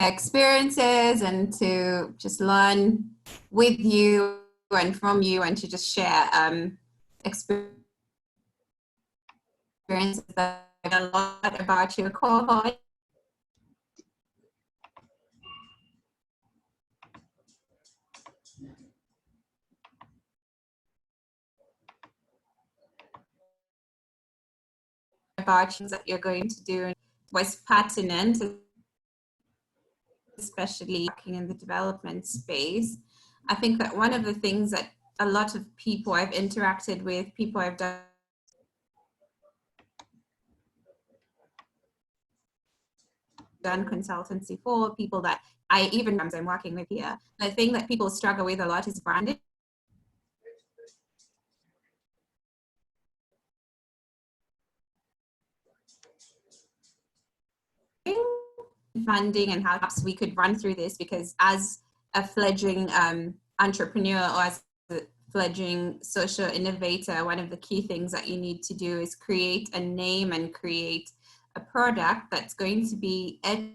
experiences and to just learn with you and from you, and to just share experiences that a lot about your cohort. About things that you're going to do was pertinent, especially working in the development space. I think that one of the things that a lot of people I've interacted with, people I've done consultancy for, people that I'm working with here, the thing that people struggle with a lot is branding. Funding, and how perhaps we could run through this, because as a fledgling entrepreneur or as a fledgling social innovator, one of the key things that you need to do is create a name and create a product that's going to be etched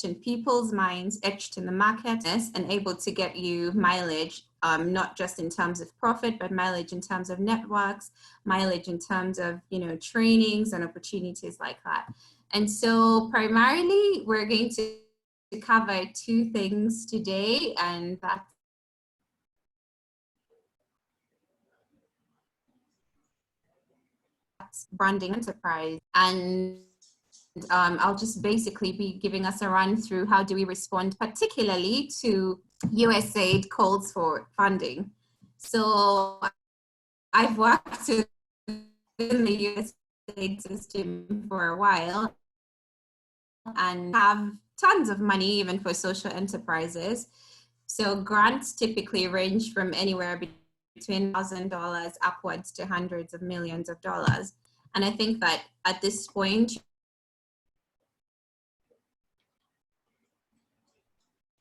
in people's minds, etched in the market, and able to get you mileage, not just in terms of profit, but mileage in terms of networks, mileage in terms of, you know, trainings and opportunities like that. And so primarily we're going to cover two things today, and that's branding enterprise. And I'll just basically be giving us a run through how do we respond particularly to USAID calls for funding. So I've worked in the USAID system for a while and have tons of money even for social enterprises. So grants typically range from anywhere between $1,000 upwards to hundreds of millions of dollars. And I think that at this point,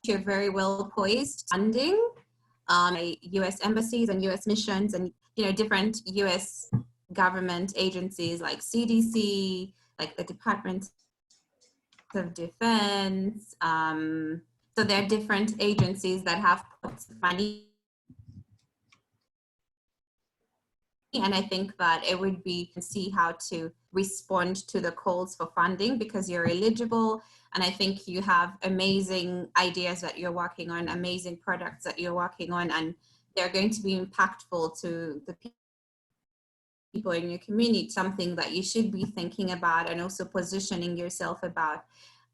you're very well poised funding U.S. embassies and U.S. missions, and, you know, different U.S. government agencies like CDC, like the Department of Defense. So there are different agencies that have money. And I think that it would be to see how to respond to the calls for funding, because you're eligible. And I think you have amazing ideas that you're working on, amazing products that you're working on, and they're going to be impactful to the people in your community, something that you should be thinking about and also positioning yourself about.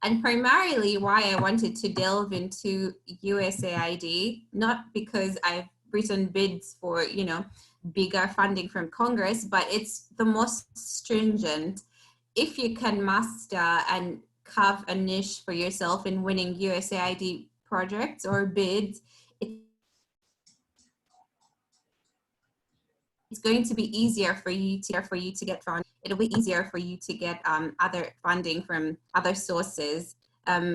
And primarily why I wanted to delve into USAID, not because I've written bids for, you know, bigger funding from Congress, but it's the most stringent. If you can master and carve a niche for yourself in winning USAID projects or bids, it's going to be easier for you to get funding. It'll be easier for you to get other funding from other sources.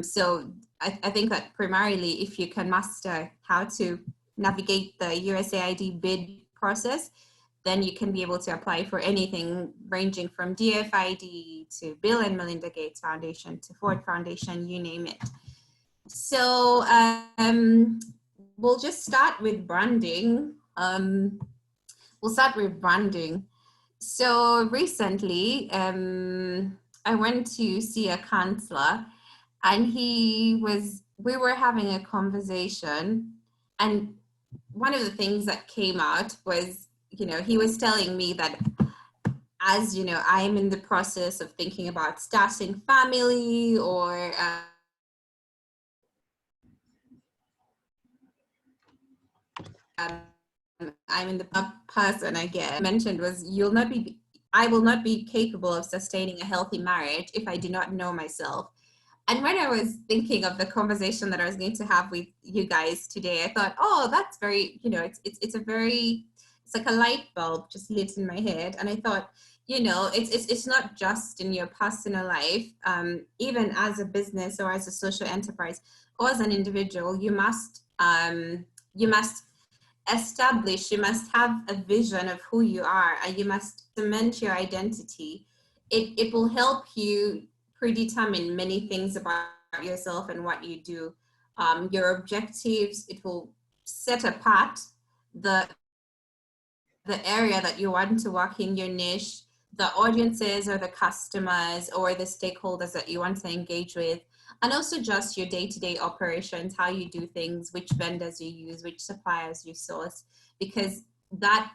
So I think that primarily, if you can master how to navigate the USAID bid process, then you can be able to apply for anything ranging from DFID to Bill and Melinda Gates Foundation to Ford Foundation, you name it. So we'll just start with branding. So recently, I went to see a counselor, and we were having a conversation, and one of the things that came out was, you know, he was telling me that, as you know, I'm in the process of thinking about starting family, or I'm in the person I get mentioned was, I will not be capable of sustaining a healthy marriage if I do not know myself. And when I was thinking of the conversation that I was going to have with you guys today, I thought, oh, that's very, you know, it's like a light bulb just lit in my head. And I thought, you know, it's not just in your personal life, even as a business or as a social enterprise or as an individual, you must establish, you must have a vision of who you are, and you must cement your identity it will help you predetermine many things about yourself and what you do. Your objectives, it will set apart the area that you want to work in, your niche, the audiences or the customers or the stakeholders that you want to engage with, and also just your day-to-day operations, how you do things, which vendors you use, which suppliers you source, because that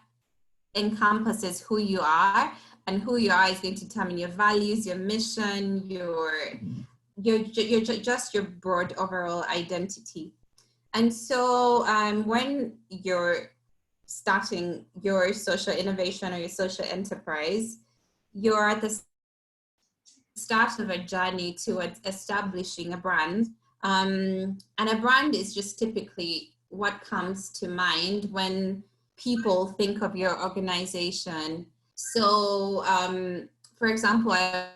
encompasses who you are, and who you are is going to determine your values, your mission, just your broad overall identity. And so when you're starting your social innovation or your social enterprise, you're at the start of a journey towards establishing a brand. And a brand is just typically what comes to mind when people think of your organization. So, for example, I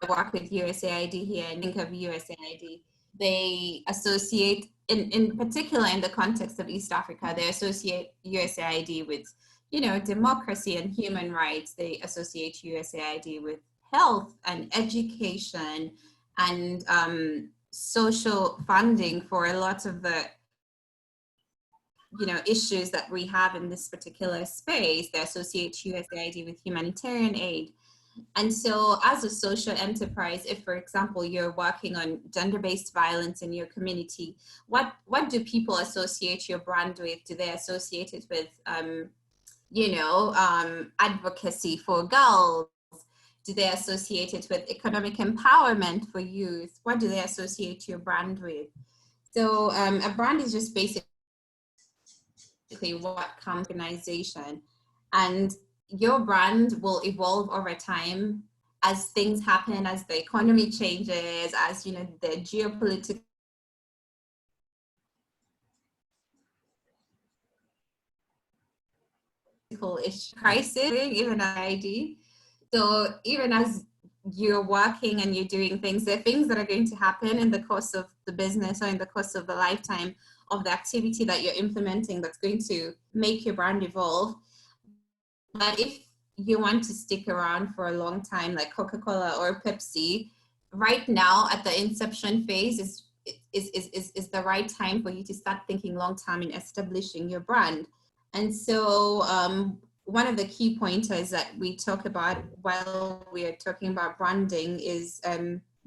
work with USAID here and think of USAID. They associate, in particular in the context of East Africa, they associate USAID with, you know, democracy and human rights. They associate USAID with health and education and social funding for a lot of the, you know, issues that we have in this particular space. They associate USAID with humanitarian aid. And so as a social enterprise, if, for example, you're working on gender-based violence in your community, what do people associate your brand with? Do they associate it with, advocacy for girls? Do they associate it with economic empowerment for youth? What do they associate your brand with? So a brand is just basically what comes from organization, and your brand will evolve over time as things happen, as the economy changes, as, you know, the geopolitical crisis, even ID. So even as you're working and you're doing things, there are things that are going to happen in the course of the business or in the course of the lifetime of the activity that you're implementing that's going to make your brand evolve. But if you want to stick around for a long time, like Coca-Cola or Pepsi, right now at the inception phase is the right time for you to start thinking long term in establishing your brand. And so one of the key pointers that we talk about while we are talking about branding is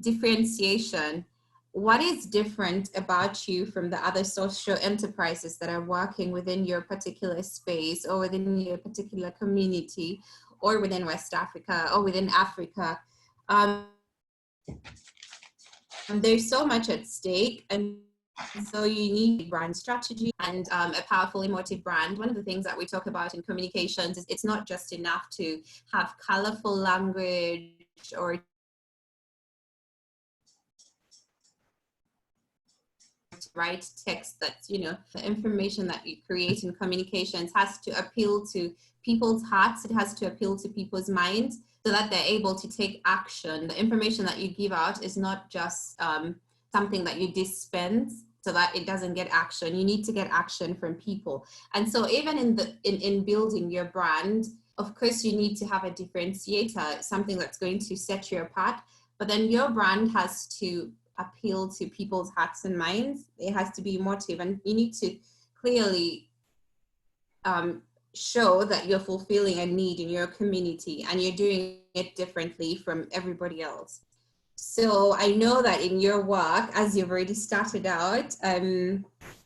differentiation. What is different about you from the other social enterprises that are working within your particular space or within your particular community or within West Africa or within Africa? There's so much at stake, and so you need brand strategy and a powerful emotive brand. One of the things that we talk about in communications is it's not just enough to have colorful language or write text. That's, you know, the information that you create in communications has to appeal to people's hearts. It has to appeal to people's minds so that they're able to take action. The information that you give out is not just something that you dispense so that it doesn't get action. You need to get action from people. And so even in building your brand, of course, you need to have a differentiator, something that's going to set you apart. But then your brand has to appeal to people's hearts and minds. It has to be emotive, and you need to clearly show that you're fulfilling a need in your community and you're doing it differently from everybody else. So I know that in your work, as you've already started out,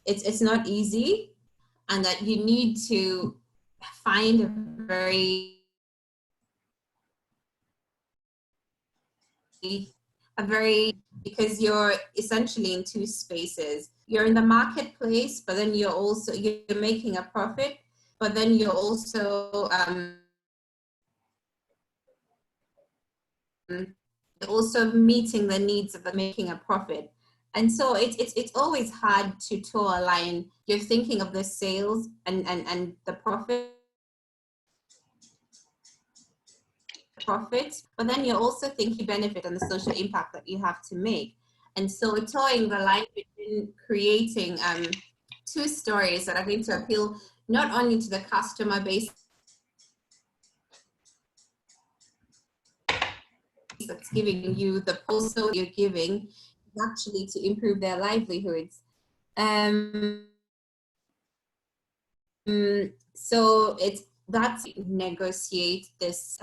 it's not easy, and that you need to find a very because you're essentially in two spaces. You're in the marketplace, but then you're making a profit, but then you're also meeting the needs of the making a profit. And so it's always hard to toe a line. You're thinking of the sales and the profits, but then you're also thinking benefit and the social impact that you have to make. And so towing the line between creating two stories that are going to appeal not only to the customer base that's giving you the proposal you're giving is actually to improve their livelihoods. So that's negotiate this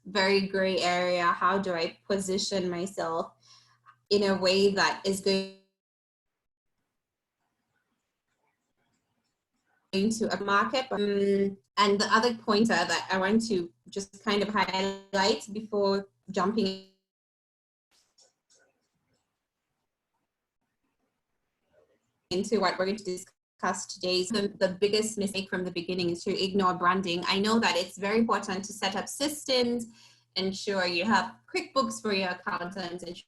very gray area. How do I position myself in a way that is going to a market? And the other pointer that I want to just kind of highlight before jumping into what we're going to discuss today is the biggest mistake from the beginning is to ignore branding. I know that it's very important to set up systems, ensure you have QuickBooks for your accountants, ensure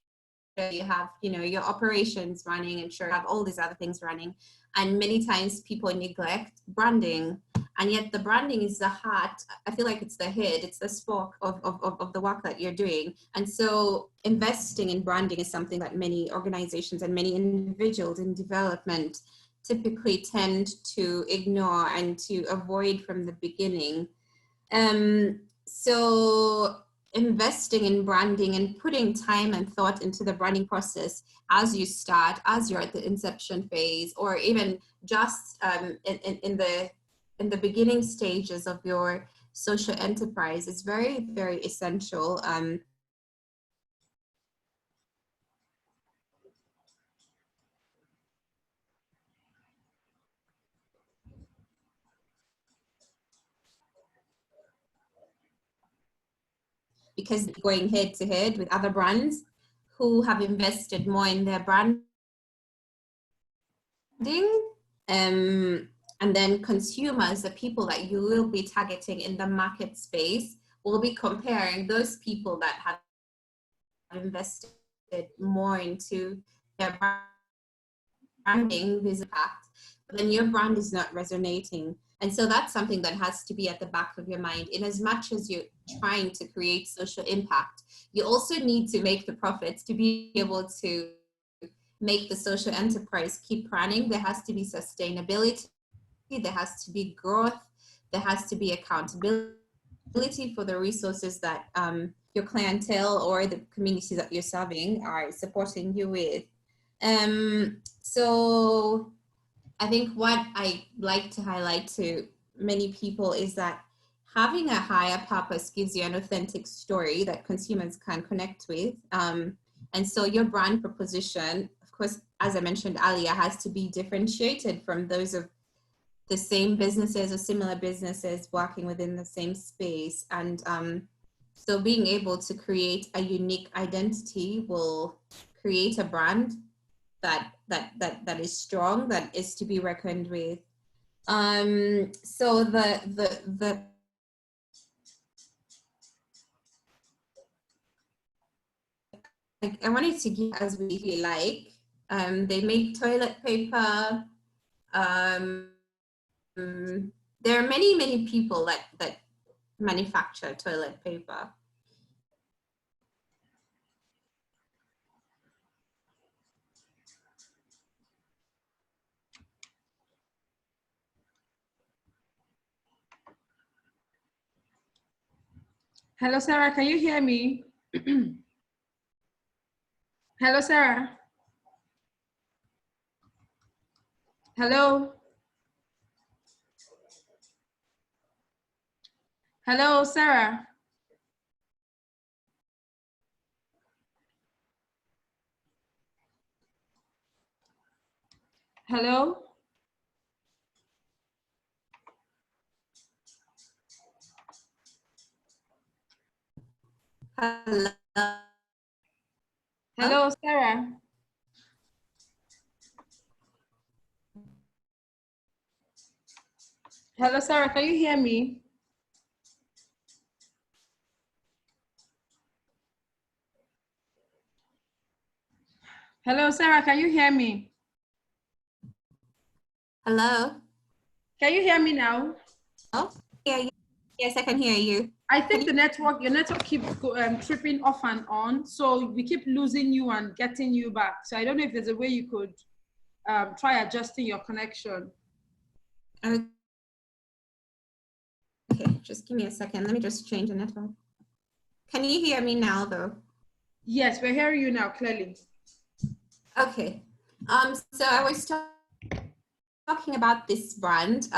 you have, you know, your operations running, ensure you have all these other things running. And many times people neglect branding, and yet the branding is the heart. I feel like it's the head, it's the spark of the work that you're doing. And so investing in branding is something that many organizations and many individuals in development typically tend to ignore and to avoid from the beginning. So investing in branding and putting time and thought into the branding process as you start, as you're at the inception phase, or even just in the beginning stages of your social enterprise is very, very essential. Because going head to head with other brands who have invested more in their branding, and then consumers, the people that you will be targeting in the market space, will be comparing those people that have invested more into their branding, this impact, but then your brand is not resonating. And so that's something that has to be at the back of your mind. In as much as you're trying to create social impact, you also need to make the profits to be able to make the social enterprise keep running. There has to be sustainability, there has to be growth, there has to be accountability for the resources that your clientele or the community that you're serving are supporting you with. So I think what I like to highlight to many people is that having a higher purpose gives you an authentic story that consumers can connect with. And so your brand proposition, of course, as I mentioned earlier, has to be differentiated from those of the same businesses or similar businesses working within the same space. And so being able to create a unique identity will create a brand that is strong, that is to be reckoned with. So the I wanted to give as we feel like they make toilet paper. There are many people that manufacture toilet paper. Hello, Sarah, can you hear me? Hello, Sarah. Hello. Hello, Sarah. Hello. Hello. Hello, Sarah. Hello, Sarah, can you hear me? Hello, Sarah, can you hear me? Hello. Can you hear me now? Oh, yeah, yes, I can hear you. I think your network keeps tripping off and on, so we keep losing you and getting you back. So I don't know if there's a way you could try adjusting your connection. Okay, just give me a second. Let me just change the network. Can you hear me now though? Yes, we're hearing you now clearly. Okay. So I was talking about this brand.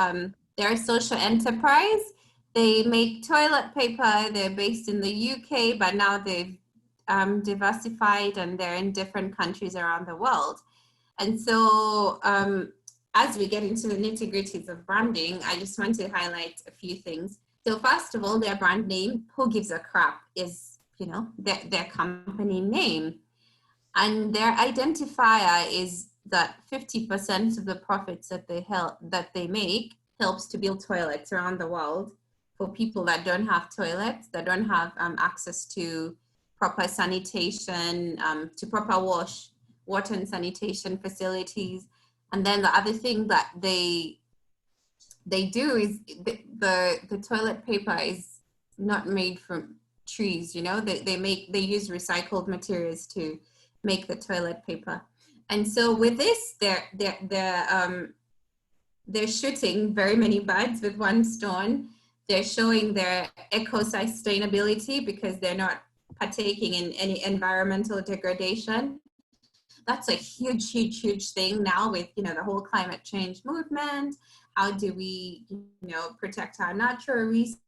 They're a social enterprise. They make toilet paper. They're based in the UK, but now they've diversified and they're in different countries around the world. And so, as we get into the nitty gritties of branding, I just want to highlight a few things. So, first of all, their brand name, Who Gives a Crap, is, you know, their company name. And their identifier is that 50% of the profits that they make helps to build toilets around the world for people that don't have toilets, that don't have access to proper sanitation, to proper water and sanitation facilities. And then the other thing that they do is the toilet paper is not made from trees, you know, they use recycled materials to make the toilet paper. And so with this, they're shooting very many birds with one stone. They're showing their eco-sustainability because they're not partaking in any environmental degradation. That's a huge, huge, huge thing now with, you know, the whole climate change movement. How do we, you know, protect our natural resources?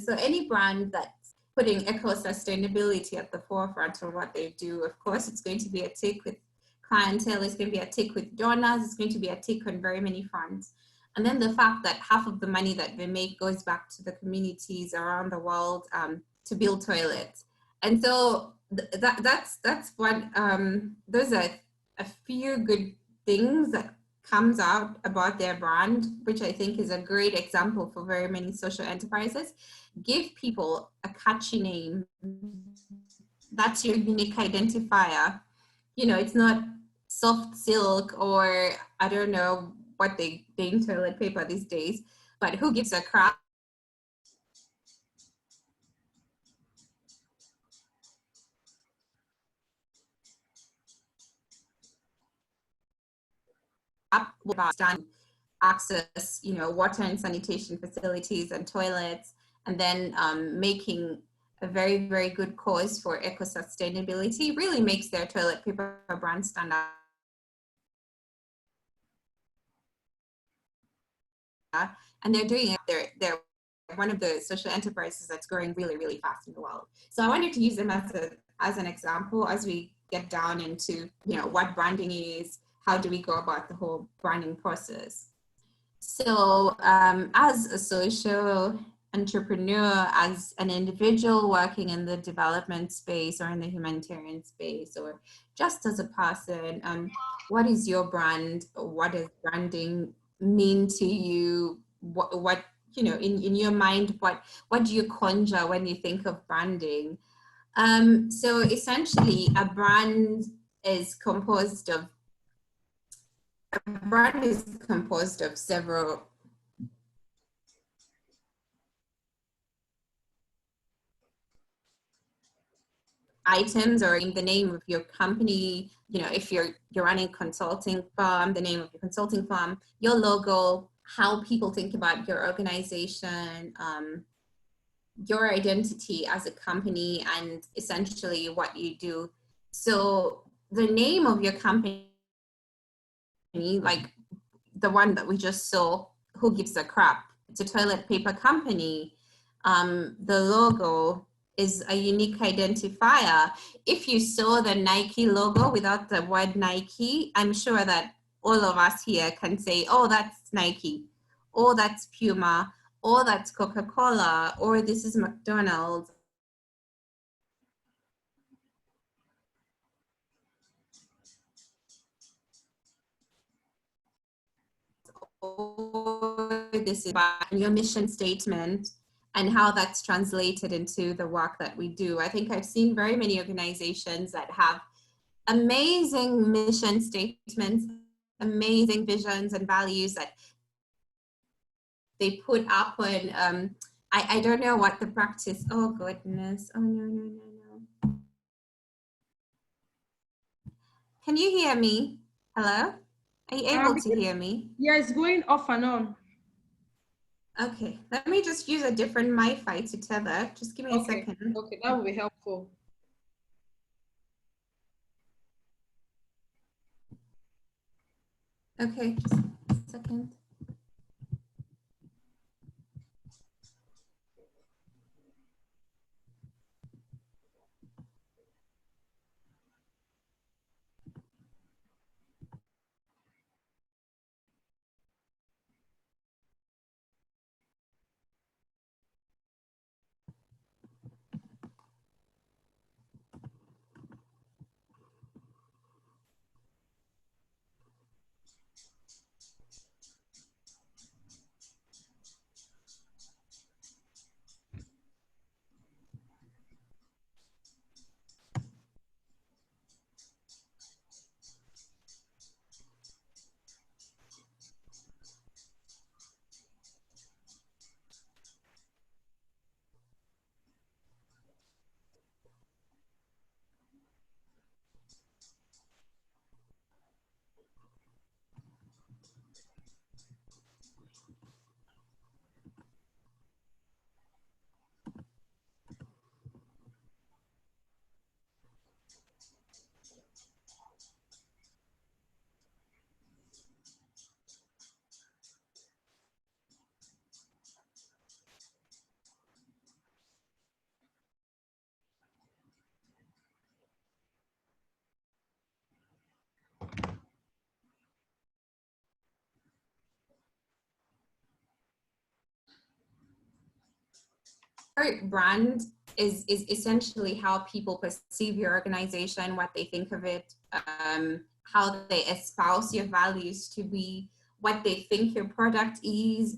So any brand that's putting eco-sustainability at the forefront of what they do, of course, it's going to be a tick with clientele, it's going to be a tick with donors, it's going to be a tick on very many fronts. And then the fact that half of the money that they make goes back to the communities around the world to build toilets. And so that's what those are a few good things that comes out about their brand, which I think is a great example for very many social enterprises. Give people a catchy name. That's your unique identifier. You know, it's not soft silk or I don't know what they name toilet paper these days, but who gives a crap? About access, you know, water and sanitation facilities and toilets, and then making a very, very good cause for eco-sustainability really makes their toilet paper brand stand out. And they're doing it, they're one of the social enterprises that's growing really, really fast in the world. So I wanted to use them as an example as we get down into, you know, what branding is, how do we go about the whole branding process. So as a social entrepreneur, as an individual working in the development space or in the humanitarian space, or just as a person, what is your brand? What does branding mean to you? What you know, in your mind, what do you conjure when you think of branding? So essentially, a brand is composed of several items, or in the name of your company, you know, if you're running a consulting firm, the name of your consulting firm, your logo, how people think about your organization, your identity as a company, and essentially what you do. So the name of your company, like the one that we just saw, Who Gives a Crap? It's a toilet paper company. The logo is a unique identifier. If you saw the Nike logo without the word Nike, I'm sure that all of us here can say, oh, that's Nike, or that's Puma, or that's Coca-Cola, or this is McDonald's. Or this is your mission statement and how that's translated into the work that we do. I think I've seen very many organizations that have amazing mission statements, amazing visions and values that they put up on, I don't know what the practice, oh goodness, oh no. Can you hear me? Hello? Are you able to hear me? Yeah, it's going off and on. Okay, let me just use a different MiFi to tether. Just give me a Okay, second. okay, that will be helpful. Okay, just a second. Your brand is essentially how people perceive your organization, what they think of it, how they espouse your values to be, what they think your product is.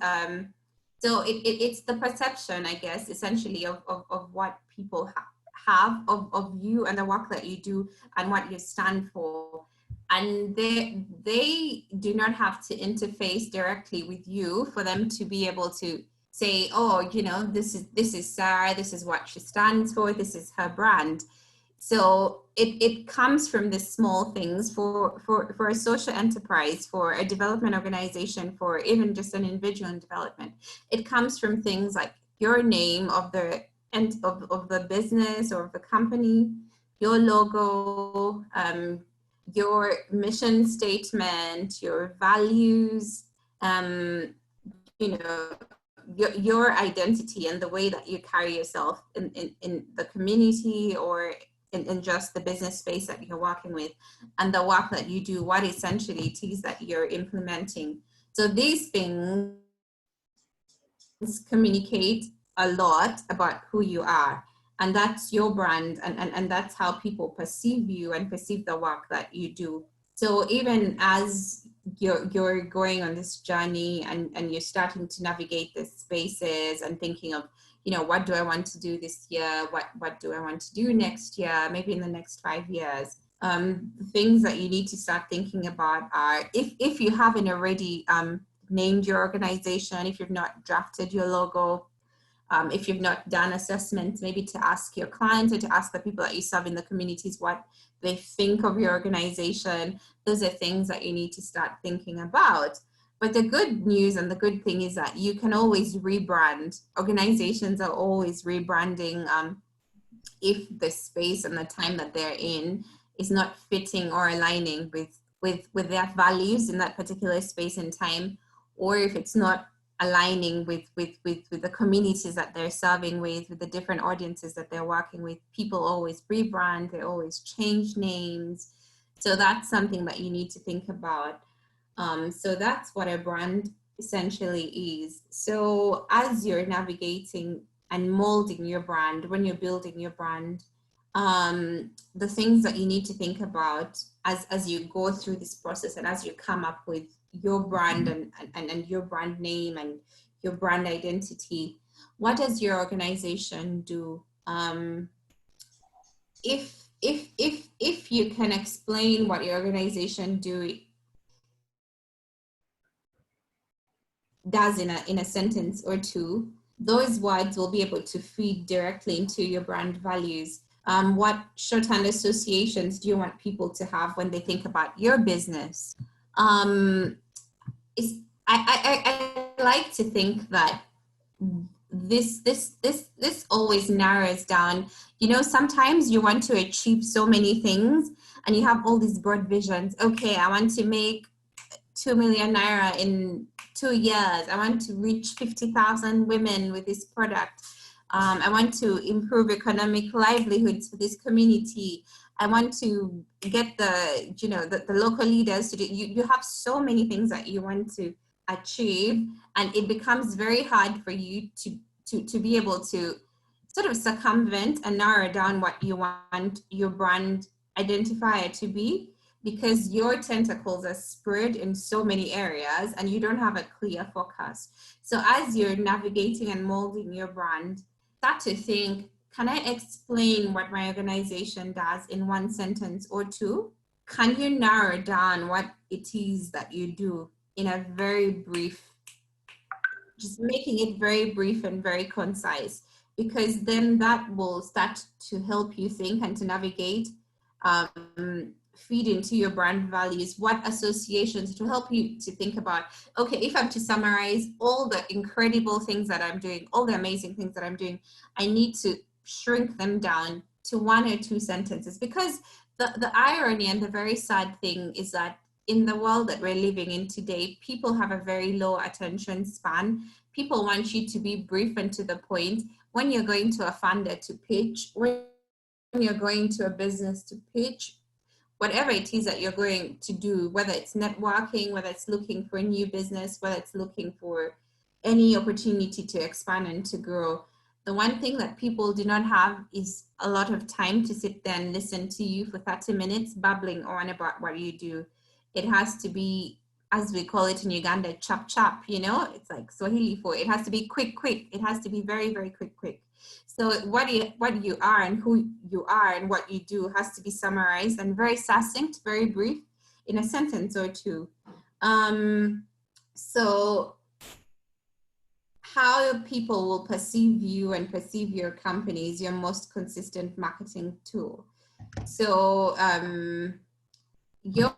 So it's the perception, I guess, essentially of what people have of you and the work that you do and what you stand for. And they do not have to interface directly with you for them to be able to say, oh, you know, this is Sarah, this is what she stands for, this is her brand. So it comes from the small things for a social enterprise, for a development organization, for even just an individual in development. It comes from things like your name of the of the business or of the company, your logo, your mission statement, your values, you know, your identity and the way that you carry yourself in the community or in just the business space that you're working with, and the work that you do, what essentially it is that you're implementing. So these things communicate a lot about who you are, and that's your brand, and that's how people perceive you and perceive the work that you do. So even as you're going on this journey and you're starting to navigate the spaces and thinking of, you know, what do I want to do this year? What do I want to do next year? Maybe in the next 5 years. Things that you need to start thinking about are, if you haven't already named your organization, if you've not drafted your logo, if you've not done assessments, maybe to ask your clients or to ask the people that you serve in the communities what they think of your organization. Those are things that you need to start thinking about. But the good news and the good thing is that you can always rebrand. Organizations are always rebranding if the space and the time that they're in is not fitting or aligning with their values in that particular space and time, or if it's not aligning with the communities that they're serving with the different audiences that they're working with. People always rebrand, they always change names. So that's something that you need to think about. So that's what a brand essentially is. So as you're navigating and molding your brand, when you're building your brand, the things that you need to think about as you go through this process and as you come up with your brand and your brand name and your brand identity, what does your organization do? If you can explain what your organization does in a sentence or two, those words will be able to feed directly into your brand values. What shorthand associations do you want people to have when they think about your business? Is I like to think that this always narrows down. You know, sometimes you want to achieve so many things and you have all these broad visions. Okay, I want to make 2 million naira in 2 years. I want to reach 50,000 women with this product. I want to improve economic livelihoods for this community. I want to get the, you know, the local leaders to do. You have so many things that you want to achieve, and it becomes very hard for you to be able to sort of circumvent and narrow down what you want your brand identifier to be, because your tentacles are spread in so many areas and you don't have a clear focus. So as you're navigating and molding your brand, start to think, can I explain what my organization does in one sentence or two? Can you narrow down what it is that you do in a very brief, just making it very brief and very concise, because then that will start to help you think and to navigate, feed into your brand values, what associations, to help you to think about, okay, if I'm to summarize all the incredible things that I'm doing, all the amazing things that I'm doing, I need to shrink them down to 1 or 2 sentences. Because the irony and the very sad thing is that in the world that we're living in today, people have a very low attention span. People want you to be brief and to the point. When you're going to a funder to pitch, when you're going to a business to pitch, whatever it is that you're going to do, whether it's networking, whether it's looking for a new business, whether it's looking for any opportunity to expand and to grow, the one thing that people do not have is a lot of time to sit there and listen to you for 30 minutes babbling on about what you do. It has to be, as we call it in Uganda, chop chop, you know, it's like Swahili for it has to be quick. It has to be very, very quick. So what you are and who you are and what you do has to be summarized and very succinct, very brief, in a sentence or two. So how people will perceive you and perceive your company is your most consistent marketing tool. So your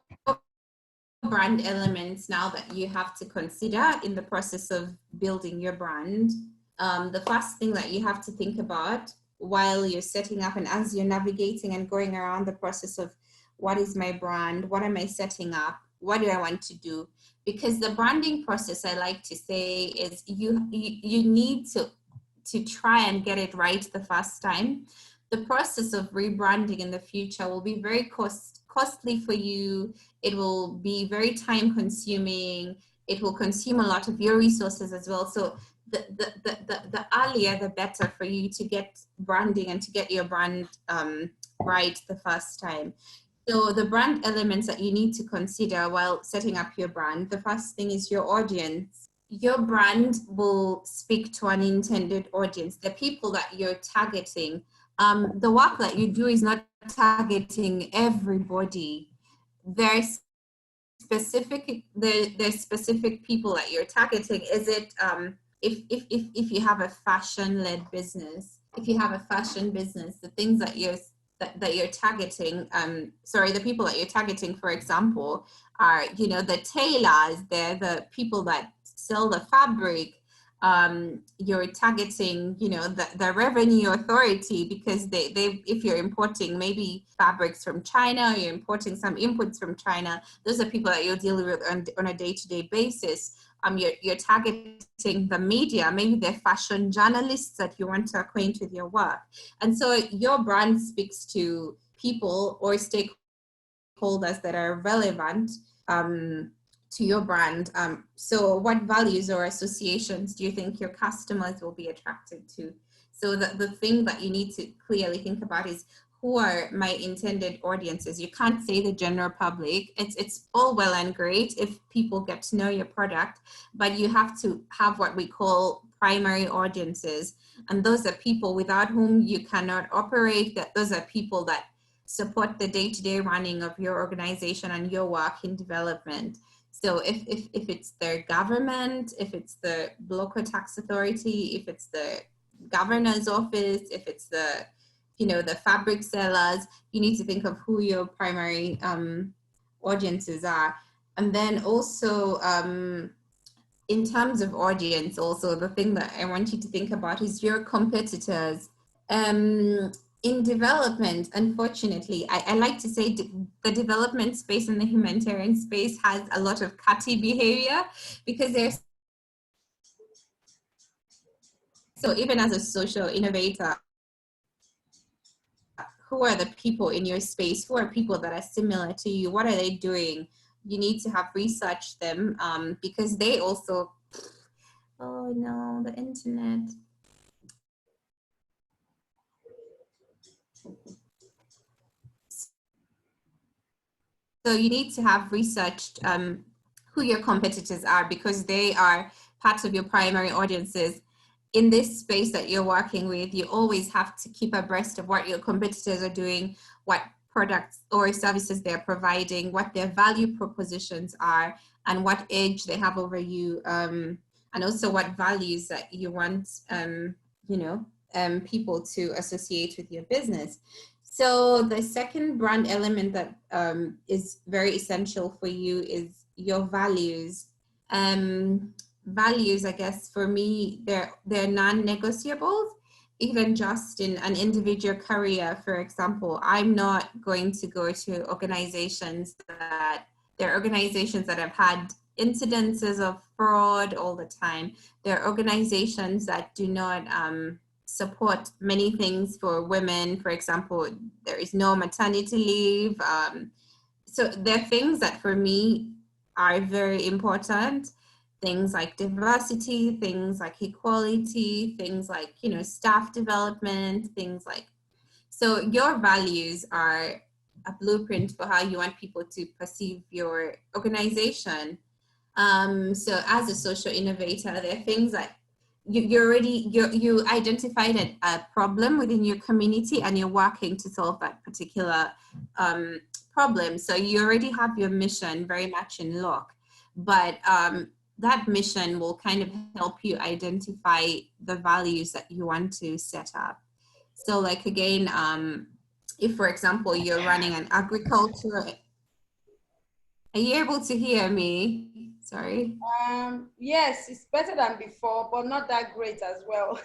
brand elements now that you have to consider in the process of building your brand. The first thing that you have to think about while you're setting up and as you're navigating and going around the process of what is my brand, what am I setting up, what do I want to do? Because the branding process, I like to say, is you need to try and get it right the first time. The process of rebranding in the future will be very costly for you. It will be very time consuming. It will consume a lot of your resources as well. So the earlier the better for you to get branding and to get your brand right the first time. So the brand elements that you need to consider while setting up your brand, the first thing is your audience. Your brand will speak to an intended audience, the people that you're targeting. The work that you do is not targeting everybody. There's specific people that you're targeting. Is it if you have a fashion-led business, the things that you're targeting, the people that you're targeting, for example, are, you know, the tailors, they're the people that sell the fabric. You're targeting, you know, the revenue authority, because they if you're importing maybe fabrics from China, you're importing some inputs from China, those are people that you're dealing with on a day-to-day basis. You're targeting the media, maybe they're fashion journalists that you want to acquaint with your work. And so your brand speaks to people or stakeholders that are relevant to your brand. So what values or associations do you think your customers will be attracted to? So the thing that you need to clearly think about is, who are my intended audiences? You can't say the general public. It's all well and great if people get to know your product, but you have to have what we call primary audiences. And those are people without whom you cannot operate. Those are people that support the day-to-day running of your organization and your work in development. So if it's the government, if it's the local tax authority, if it's the governor's office, if it's the, you know, the fabric sellers, you need to think of who your primary audiences are. And then also in terms of audience, also the thing that I want you to think about is your competitors. In development, unfortunately, I like to say the development space and the humanitarian space has a lot of catty behavior, because there's, so even as a social innovator, who are the people in your space? Who are people that are similar to you? What are they doing? You need to have researched them, because they also, oh no, the internet. So you need to have researched who your competitors are, because they are part of your primary audiences. In this space that you're working with, you always have to keep abreast of what your competitors are doing, what products or services they're providing, what their value propositions are, and what edge they have over you, and also what values that you want, people to associate with your business. So the second brand element that is very essential for you is your values. Values, I guess, for me, they're non-negotiables. Even just in an individual career, for example, I'm not going to go to organizations that, they're organizations that have had incidences of fraud all the time. They're organizations that do not support many things for women. For example, there is no maternity leave. So there are things that for me are very important. Things like diversity, things like equality, things like, staff development, things like, so your values are a blueprint for how you want people to perceive your organization. So as a social innovator, there are things that you identified a problem within your community, and you're working to solve that particular problem. So you already have your mission very much in lock, but that mission will kind of help you identify the values that you want to set up. So like, again, if for example you're running an agriculture, are you able to hear me? Sorry. Yes, it's better than before, but not that great as well.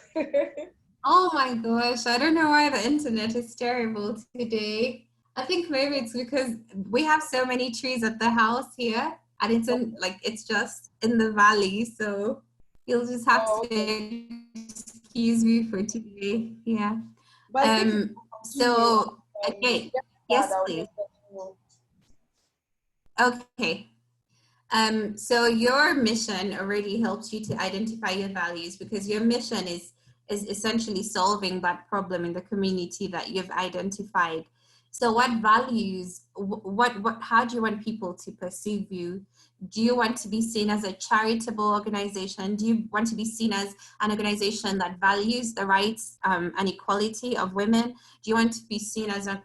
Oh my gosh, I don't know why the internet is terrible today. I think maybe it's because we have so many trees at the house here, and it's in, like, it's just in the valley, so you'll just have Oh, okay. to excuse me for today. Yeah. But I think if you continue, So you okay, get started, yes, I'll please. just let you know. Okay. So your mission already helps you to identify your values, because your mission is essentially solving that problem in the community that you've identified. So what values, how do you want people to perceive you? Do you want to be seen as a charitable organization? Do you want to be seen as an organization that values the rights and equality of women? Do you want to be seen as an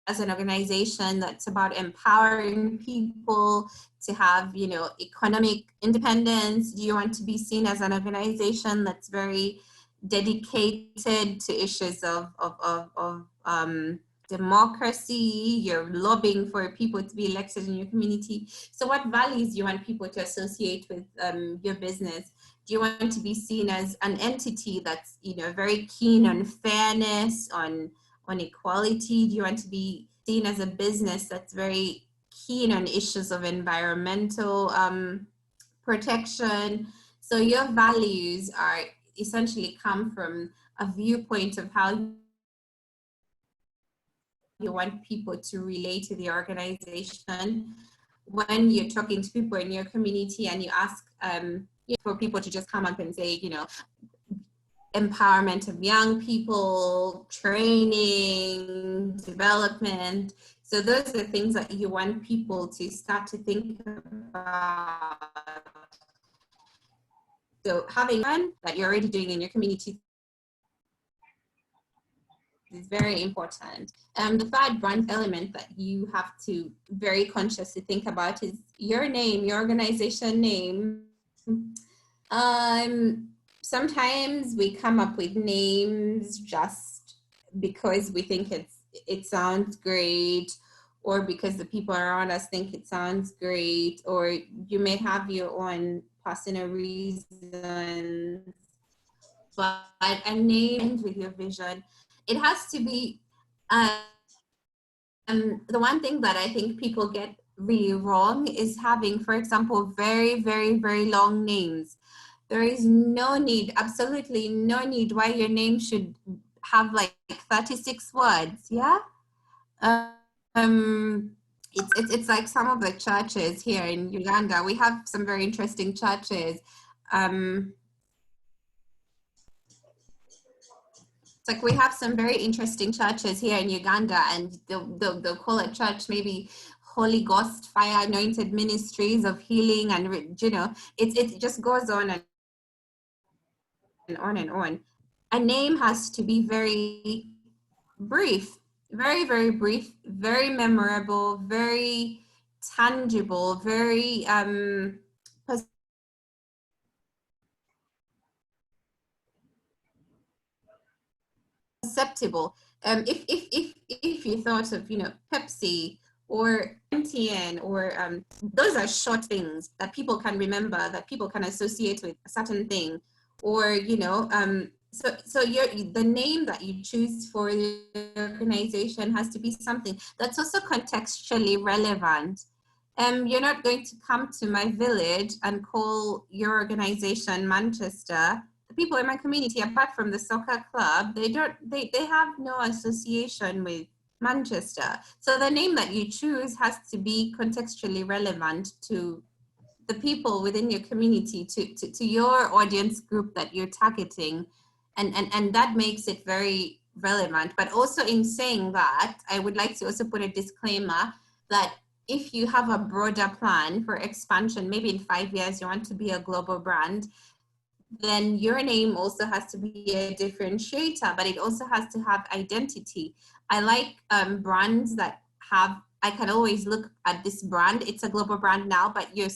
organization that's about empowering people to have, economic independence? Do you want to be seen as an organization that's very dedicated to issues of democracy? You're lobbying for people to be elected in your community. So what values do you want people to associate with your business? Do you want to be seen as an entity that's, very keen on fairness, on equality? Do you want to be seen as a business that's very keen on issues of environmental protection? So your values are essentially come from a viewpoint of how you want people to relate to the organization. When you're talking to people in your community and you ask for people to just come up and say, empowerment of young people, training, development. So those are the things that you want people to start to think about. So having fun that you're already doing in your community is very important. The third brand element that you have to very consciously think about is your name, your organization name. Sometimes we come up with names just because we think it sounds great, or because the people around us think it sounds great, or you may have your own personal reasons, but a name with your vision. It has to be, the one thing that I think people get really wrong is having, for example, very, very, very long names. There is no need, absolutely no need why your name should have like 36 words, yeah? It's like some of the churches here in Uganda. We have some very interesting churches. It's like we have some very interesting churches here in Uganda, and they'll call a church maybe Holy Ghost Fire Anointed Ministries of Healing, and you know, it just goes on and on and on. A name has to be very brief, very, very brief, very memorable, very tangible, very perceptible. If you thought of, you know, Pepsi or MTN or those are short things that people can remember, that people can associate with a certain thing, or you know, so the name that you choose for the organization has to be something that's also contextually relevant. You're not going to come to my village and call your organization Manchester. The people in my community, apart from the soccer club, they have no association with Manchester. So the name that you choose has to be contextually relevant to the people within your community, to your audience group that you're targeting. And that makes it very relevant. But also in saying that, I would like to also put a disclaimer that if you have a broader plan for expansion, maybe in 5 years you want to be a global brand, then your name also has to be a differentiator, but it also has to have identity. I like brands that have, I can always look at this brand, it's a global brand now, but you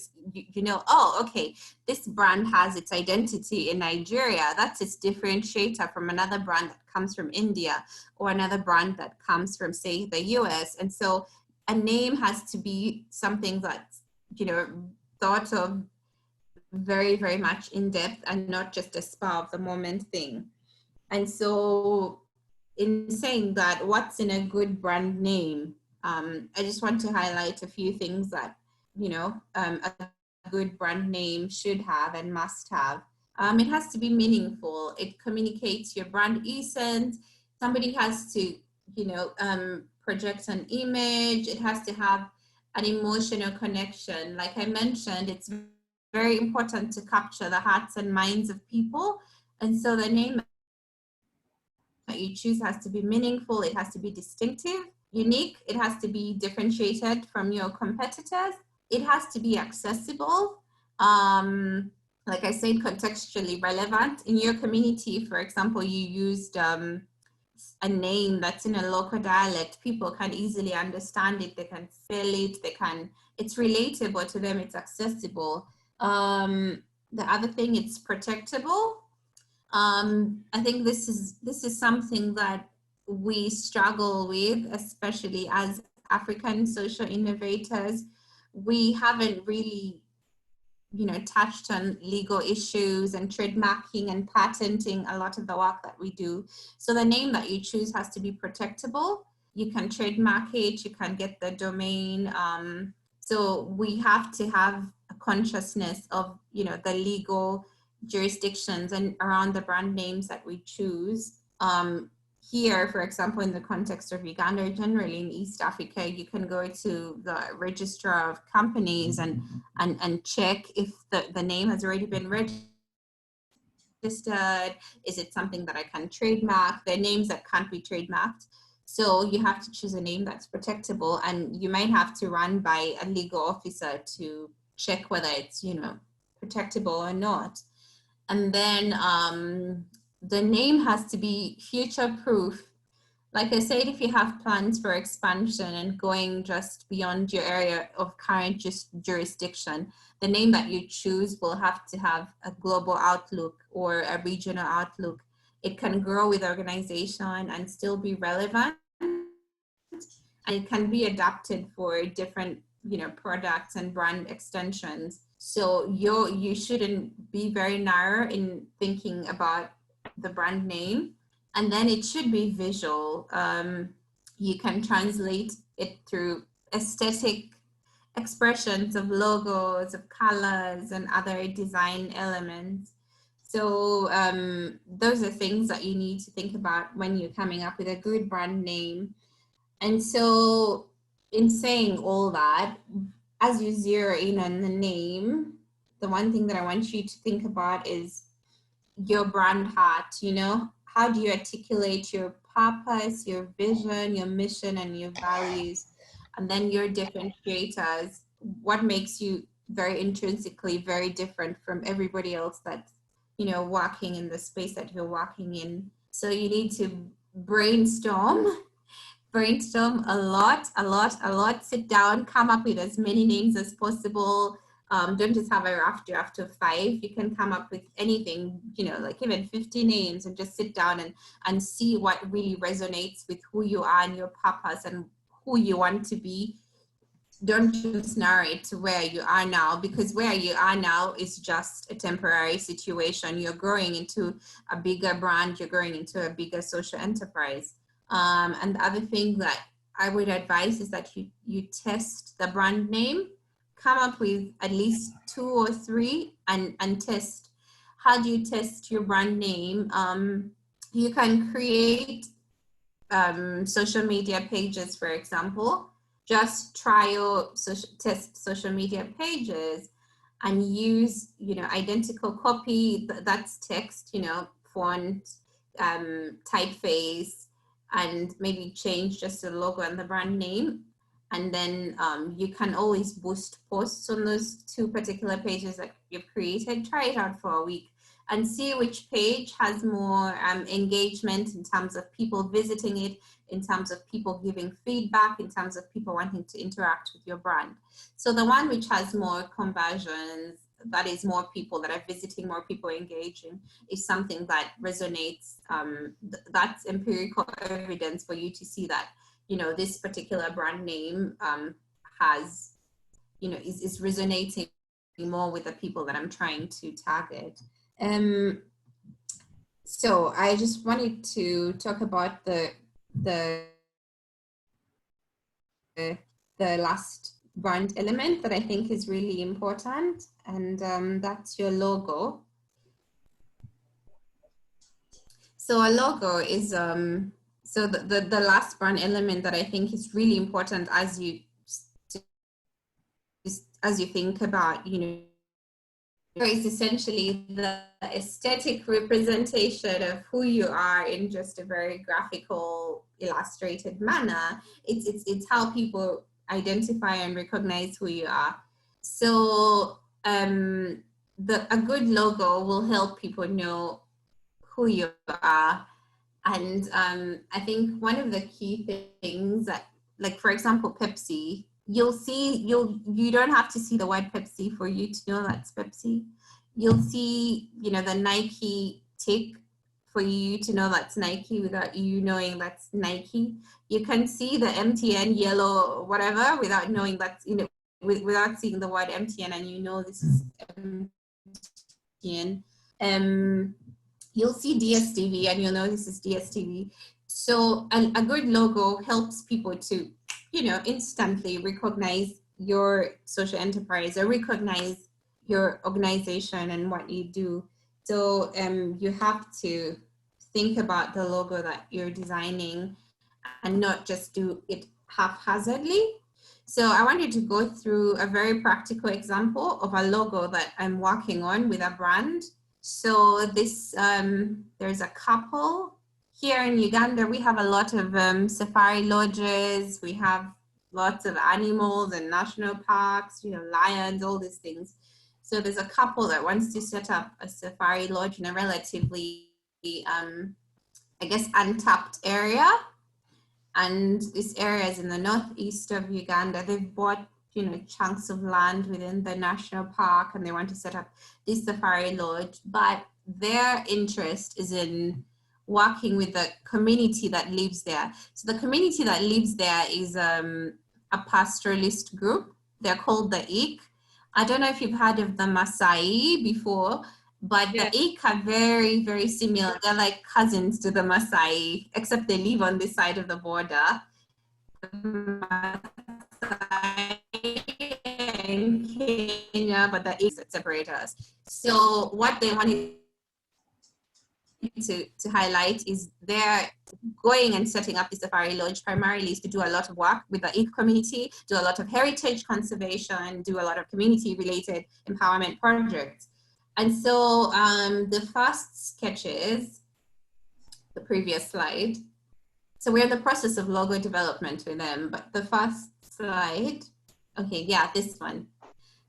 know, oh, okay, this brand has its identity in Nigeria. That's its differentiator from another brand that comes from India, or another brand that comes from, say, the US. And so a name has to be something that's, you know, thought of very, very much in depth and not just a spur of the moment thing. And so in saying that, what's in a good brand name? I just want to highlight a few things that, you know, a good brand name should have and must have. It has to be meaningful. It communicates your brand essence. Somebody has to, you know, project an image. It has to have an emotional connection. Like I mentioned, it's very important to capture the hearts and minds of people. And so the name that you choose has to be meaningful. It has to be distinctive, unique. It has to be differentiated from your competitors. It has to be accessible. Like I said, contextually relevant. In your community, for example, you used a name that's in a local dialect. People can easily understand it. They can spell it. It's relatable to them. It's accessible. The other thing, it's protectable. I think this is something that we struggle with, especially as African social innovators. We haven't really, you know, touched on legal issues and trademarking and patenting a lot of the work that we do. So the name that you choose has to be protectable. You can trademark it, you can get the domain. So we have to have a consciousness of, you know, the legal jurisdictions and around the brand names that we choose. Here, for example, in the context of Uganda, generally in East Africa, you can go to the registrar of companies and check if the name has already been registered. Is it something that I can trademark? There are names that can't be trademarked. So you have to choose a name that's protectable, and you might have to run by a legal officer to check whether it's, you know, protectable or not. And then the name has to be future proof. Like I said, if you have plans for expansion and going just beyond your area of current jurisdiction, the name that you choose will have to have a global outlook or a regional outlook. It can grow with organization and still be relevant. And it can be adapted for different, you know, products and brand extensions. So you shouldn't be very narrow in thinking about the brand name. And then it should be visual. You can translate it through aesthetic expressions of logos, of colors, and other design elements. So those are things that you need to think about when you're coming up with a good brand name. And so in saying all that, as you zero in on the name, the one thing that I want you to think about is your brand heart. You know, how do you articulate your purpose, your vision, your mission, and your values? And then your differentiators, what makes you very intrinsically very different from everybody else that's, you know, walking in the space that you're walking in. So you need to brainstorm a lot, sit down, come up with as many names as possible. Don't just have a rough draft of 5. You can come up with anything, you know, like even 50 names, and just sit down and see what really resonates with who you are and your purpose and who you want to be. Don't just narrow it to where you are now, because where you are now is just a temporary situation. You're growing into a bigger brand, you're growing into a bigger social enterprise. And the other thing that I would advise is that you test the brand name, come up with at least 2 or 3 and test. How do you test your brand name? You can create social media pages, for example. Just trial test social media pages and use, you know, identical copy, that's text, you know, font, typeface, and maybe change just the logo and the brand name. And then you can always boost posts on those 2 particular pages that you've created. Try it out for a week and see which page has more engagement in terms of people visiting it, in terms of people giving feedback, in terms of people wanting to interact with your brand. So the one which has more conversions, that is more people that are visiting, more people engaging, is something that resonates. That's empirical evidence for you to see that, you know, this particular brand name has, you know, is resonating more with the people that I'm trying to target. So I just wanted to talk about the last brand element that I think is really important, and that's your logo. So a logo is so the last brand element that I think is really important as you think about, you know, is essentially the aesthetic representation of who you are in just a very graphical, illustrated manner. It's how people identify and recognize who you are. So a good logo will help people know who you are. And I think one of the key things that, like, for example, Pepsi, you don't have to see the word Pepsi for you to know that's Pepsi. You'll see, you know, the Nike tick for you to know that's Nike without you knowing that's Nike. You can see the MTN yellow whatever without knowing that's, you know, without seeing the word MTN, and you know this is MTN. You'll see DSTV and you'll know this is DSTV. So a good logo helps people to, you know, instantly recognize your social enterprise or recognize your organization and what you do. So you have to think about the logo that you're designing and not just do it haphazardly. So I wanted to go through a very practical example of a logo that I'm working on with a brand. So this, there's a couple here in Uganda. We have a lot of safari lodges. We have lots of animals and national parks, you know, lions, all these things. So there's a couple that wants to set up a safari lodge in a relatively, I guess, untapped area. And this area is in the northeast of Uganda. They've bought, you know, chunks of land within the national park, and they want to set up this safari lodge. But their interest is in working with the community that lives there. So the community that lives there is a pastoralist group. They're called the Ik, I don't know if you've heard of the Maasai before, but the Yeah. Ik are very, very similar. They're like cousins to the Maasai, except they live on this side of the border. Maasai in Kenya, but the Ik separate us. So what they wanted to highlight is they're going and setting up the Safari Lodge primarily is to do a lot of work with the Ik community, do a lot of heritage conservation, do a lot of community related empowerment projects. And so the first sketches, the previous slide, so we're in the process of logo development with them, but the first slide, okay, yeah, this one.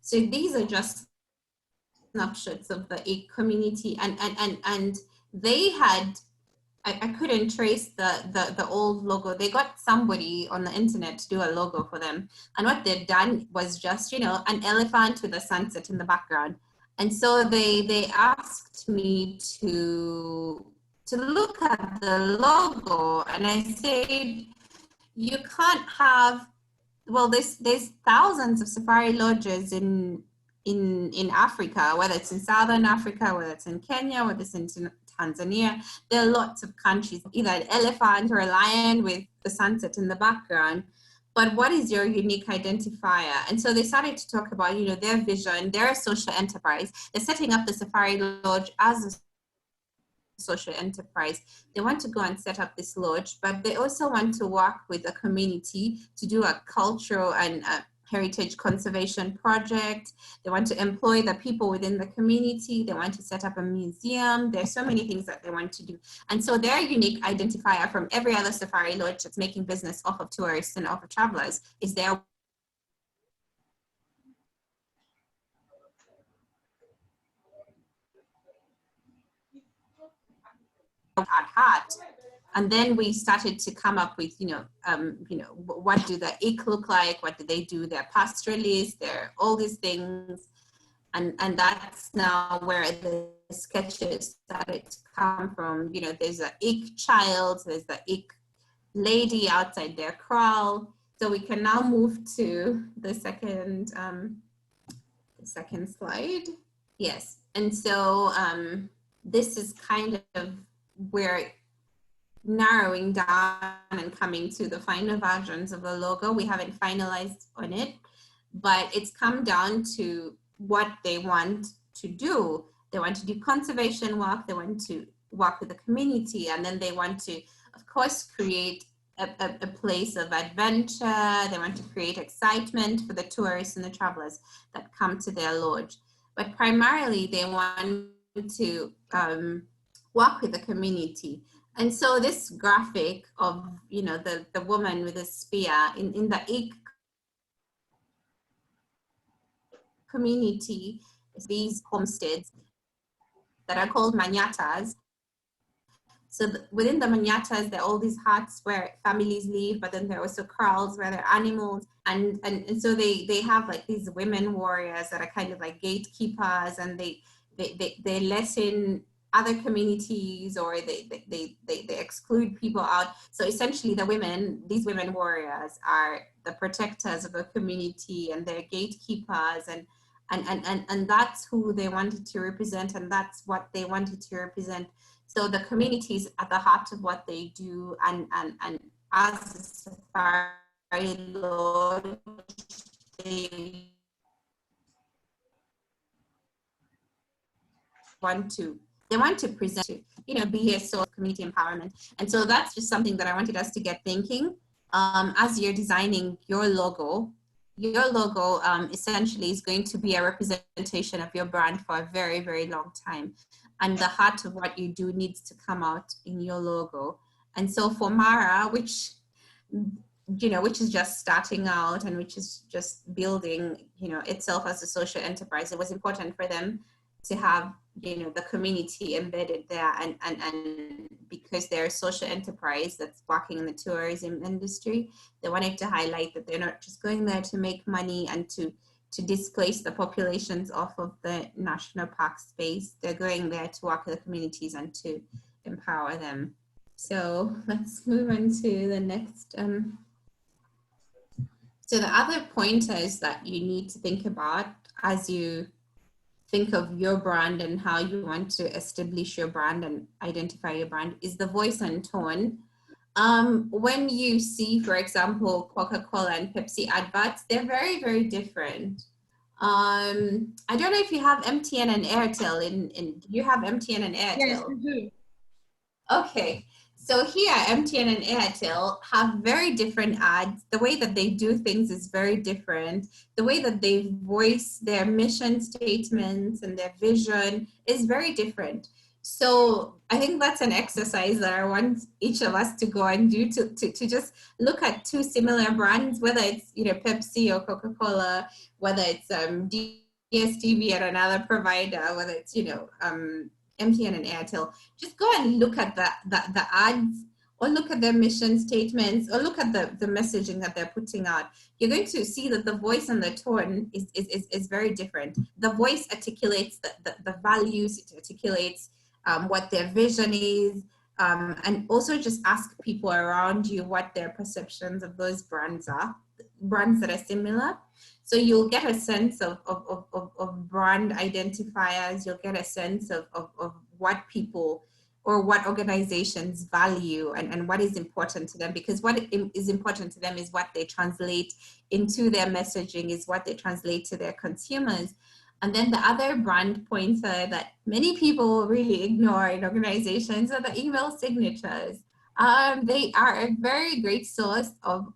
So these are just snapshots of the Ik community, and they had, I couldn't trace the old logo. They got somebody on the internet to do a logo for them. And what they'd done was just, you know, an elephant with a sunset in the background. And so they asked me to look at the logo, and I said, you can't have, well, there's thousands of safari lodges in Africa, whether it's in Southern Africa, whether it's in Kenya, whether it's in Tanzania. There are lots of countries, either an elephant or a lion with the sunset in the background. But what is your unique identifier? And so they started to talk about, you know, their vision, their social enterprise. They're setting up the Safari Lodge as a social enterprise. They want to go and set up this lodge, but they also want to work with the community to do a cultural and heritage conservation project. They want to employ the people within the community. They want to set up a museum. There's so many things that they want to do. And so their unique identifier from every other safari lodge that's making business off of tourists and off of travelers is their heart. And then we started to come up with, what do the Ik look like? What do they do? Their pastoralists, their all these things. And that's now where the sketches started to come from. You know, there's an Ik child, there's the Ik lady outside their kraal. So we can now move to the second slide. Yes. And so this is kind of where narrowing down and coming to the final versions of the logo. We haven't finalized on it, but it's come down to what they want to do. They want to do conservation work, they want to work with the community, and then they want to, of course, create a place of adventure. They want to create excitement for the tourists and the travelers that come to their lodge. But primarily, they want to work with the community. And so this graphic of, you know, the woman with a spear in the Ik community, these homesteads that are called manyatas. So within the manyatas, there are all these huts where families live, but then there are also kraals where there are animals. And so they have like these women warriors that are kind of like gatekeepers, and they let in other communities, or they exclude people out. So essentially these women warriors are the protectors of the community, and they're gatekeepers, and that's who they wanted to represent, and that's what they wanted to represent. So the community is at the heart of what they do, and as a safari lodge, they want to present, you know, be a source of community empowerment. And so that's just something that I wanted us to get thinking. As you're designing your logo essentially is going to be a representation of your brand for a very, very long time. And the heart of what you do needs to come out in your logo. And so for Mara, which is just starting out and which is just building, you know, itself as a social enterprise, it was important for them to have, you know, the community embedded there, and because they're a social enterprise that's working in the tourism industry, they wanted to highlight that they're not just going there to make money and to displace the populations off of the national park space. They're going there to work with the communities and to empower them. So let's move on to the next. So the other pointers that you need to think about as you think of your brand and how you want to establish your brand and identify your brand is the voice and tone. When you see, for example, Coca-Cola and Pepsi adverts, they're very, very different. I don't know if you have MTN and Airtel do you have MTN and Yes, Airtel? we do. Okay, so here MTN and Airtel have very different ads. The way that they do things is very different. The way that they voice their mission statements and their vision is very different. So I think that's an exercise that I want each of us to go and do to just look at two similar brands, whether it's Pepsi or Coca-Cola, whether it's DSTV at another provider, whether it's MTN and Airtel. Just go and look at the ads, or look at their mission statements, or look at the messaging that they're putting out. You're going to see that the voice and the tone is very different. The voice articulates the values, it articulates what their vision is, and also just ask people around you what their perceptions of those brands are, brands that are similar. So you'll get a sense of brand identifiers. You'll get a sense of what people or what organizations value and what is important to them, because what is important to them is what they translate into their messaging, is what they translate to their consumers. And then the other brand pointer that many people really ignore in organizations are the email signatures. They are a very great source of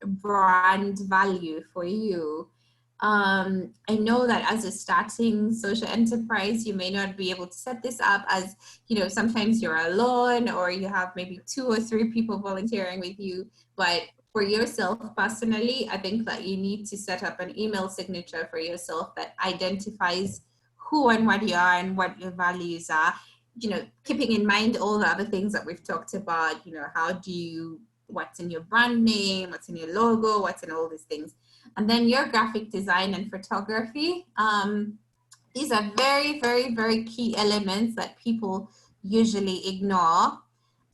brand value for you. I know that as a starting social enterprise, you may not be able to set this up, as sometimes you're alone, or you have maybe 2 or 3 people volunteering with you. But for yourself personally, I think that you need to set up an email signature for yourself that identifies who and what you are and what your values are, keeping in mind all the other things that we've talked about. What's in your brand name, what's in your logo, what's in all these things. And then your graphic design and photography. These are very, very, very key elements that people usually ignore.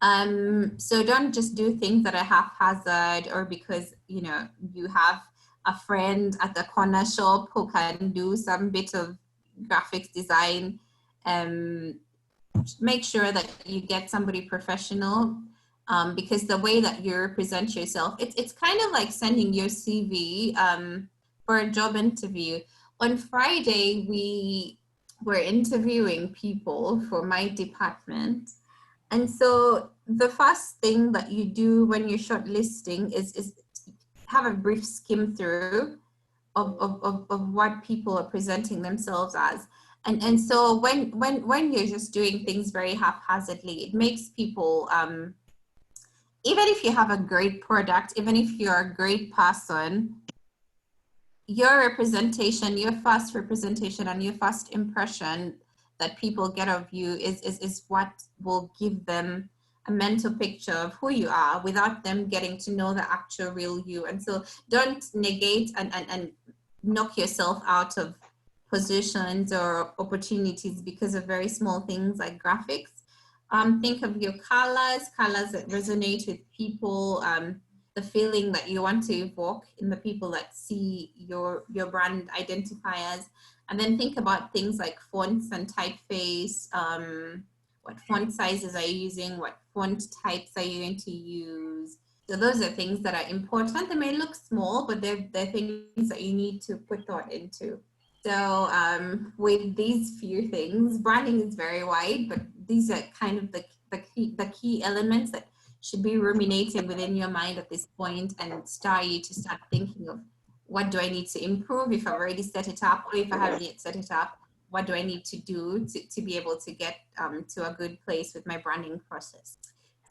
So don't just do things that are haphazard, or because you have a friend at the corner shop who can do some bit of graphics design. Make sure that you get somebody professional, because the way that you represent yourself, it's kind of like sending your CV for a job interview. On Friday, we were interviewing people for my department. And so the first thing that you do when you're shortlisting is have a brief skim through of what people are presenting themselves as. And so when you're just doing things very haphazardly, it makes people, even if you have a great product, even if you're a great person, your representation, your first representation and your first impression that people get of you is what will give them a mental picture of who you are without them getting to know the actual real you. And so don't negate and knock yourself out of positions or opportunities because of very small things like graphics. Think of your colors that resonate with people, the feeling that you want to evoke in the people that see your brand identifiers. And then think about things like fonts and typeface. What font sizes are you using? What font types are you going to use? So those are things that are important. They may look small, but they're things that you need to put thought into. So with these few things, branding is very wide, but these are kind of the key elements that should be ruminating within your mind at this point, and start thinking of, what do I need to improve if I've already set it up, or if I haven't yet set it up, what do I need to do to be able to get to a good place with my branding process.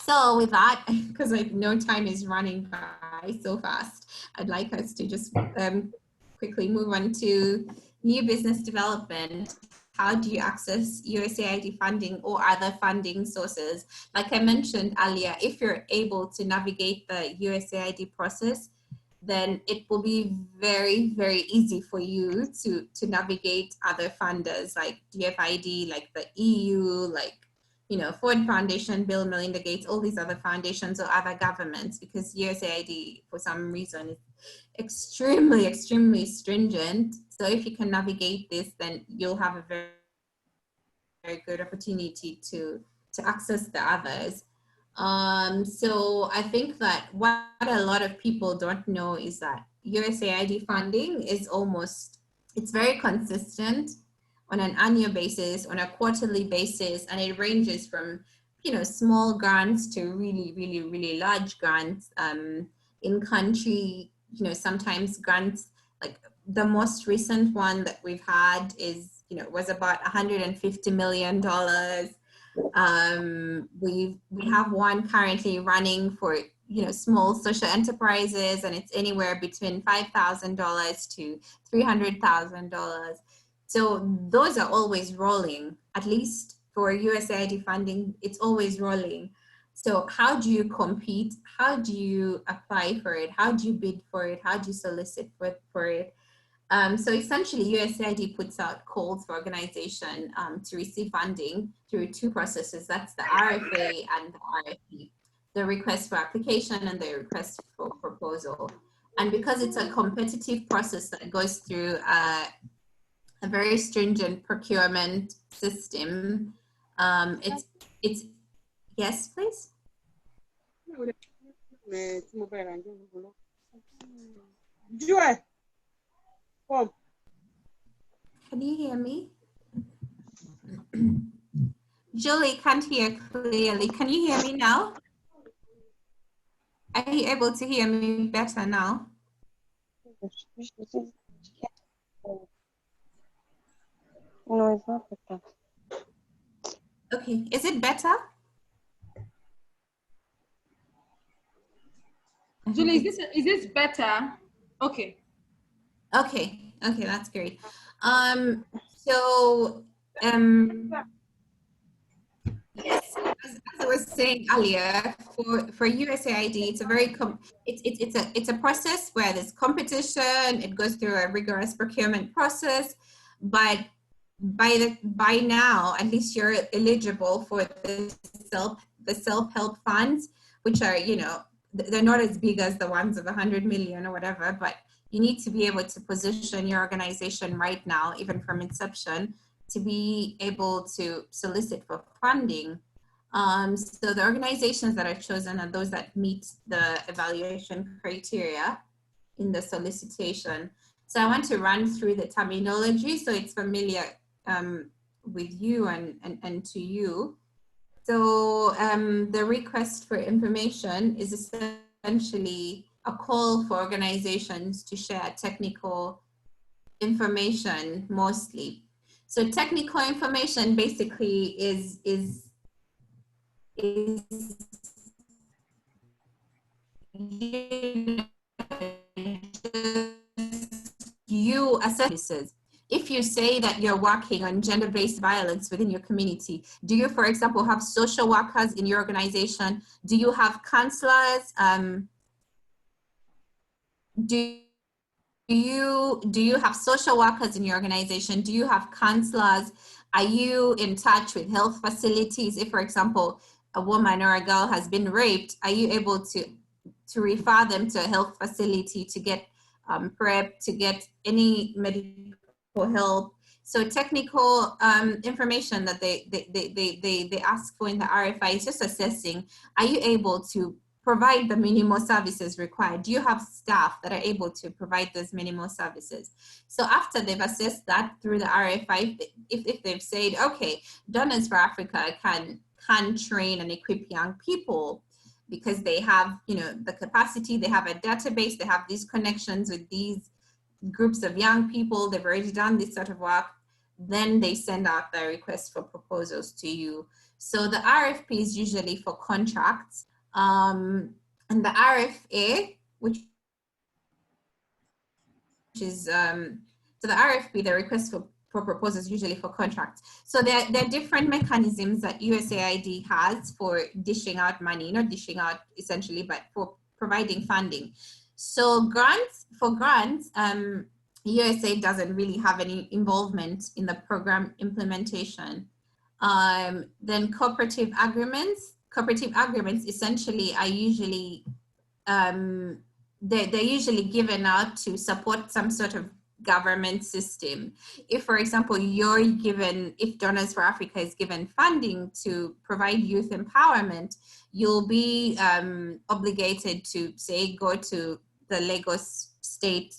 So with that, because I know time is running by so fast, I'd like us to just quickly move on to new business development. How do you access USAID funding or other funding sources? Like I mentioned earlier, if you're able to navigate the USAID process, then it will be very, very easy for you to navigate other funders like DFID, like the EU, like Ford Foundation, Bill and Melinda Gates, all these other foundations or other governments, because USAID for some reason is extremely, extremely stringent. So if you can navigate this, then you'll have a very, very good opportunity to access the others. So I think that what a lot of people don't know is that USAID funding is it's very consistent on an annual basis, on a quarterly basis, and it ranges from, small grants to really, really, really large grants. In country, sometimes grants, like the most recent one that we've had is, was about $150 million. We have one currently running for, small social enterprises, and it's anywhere between $5,000 to $300,000. So those are always rolling, at least for USAID funding, it's always rolling. So how do you compete? How do you apply for it? How do you bid for it? How do you solicit for it? So essentially, USAID puts out calls for organization to receive funding through two processes. That's the RFA and the RFP, the request for application and the request for proposal. And because it's a competitive process that goes through a very stringent procurement system, it's yes, please. Joy. Oh. Can you hear me? Julie, can't hear clearly. Can you hear me now? Are you able to hear me better now? No, it's not better. Okay, is it better? Julie, is this better? Okay. Okay, that's great. Yes, as I was saying earlier, for USAID, it's a very it's a process where there's competition. It goes through a rigorous procurement process, but by now, at least you're eligible for the self-help funds, which are, they're not as big as the ones of 100 million or whatever, but you need to be able to position your organization right now, even from inception, to be able to solicit for funding. So the organizations that are chosen are those that meet the evaluation criteria in the solicitation. So I want to run through the terminology so it's familiar with you and to you. So the request for information is essentially a call for organizations to share technical information mostly. So technical information basically is you assess. If you say that you're working on gender-based violence within your community, do you, for example, have social workers in your organization? Do you have counselors? Do you have social workers in your organization? Do you have counselors? Are you in touch with health facilities? If, for example, a woman or a girl has been raped, are you able to refer them to a health facility to get PrEP, to get any medical help? So technical information that they ask for in the RFI is just assessing, are you able to provide the minimal services required? Do you have staff that are able to provide those minimal services? So after they've assessed that through the RFI, if they've said, okay, Donors for Africa can train and equip young people because they have, the capacity, they have a database, they have these connections with these groups of young people, they've already done this sort of work, then they send out the request for proposals to you. So the RFP is usually for contracts. And the RFA, which is, so the RFP, the request for proposals, usually for contracts. So there are different mechanisms that USAID has for dishing out money, not dishing out essentially, but for providing funding. So for grants, USAID doesn't really have any involvement in the program implementation. Then cooperative agreements. Cooperative agreements essentially are usually they're usually given out to support some sort of government system. If, for example, if Donors for Africa is given funding to provide youth empowerment, you'll be obligated to, say, go to the Lagos State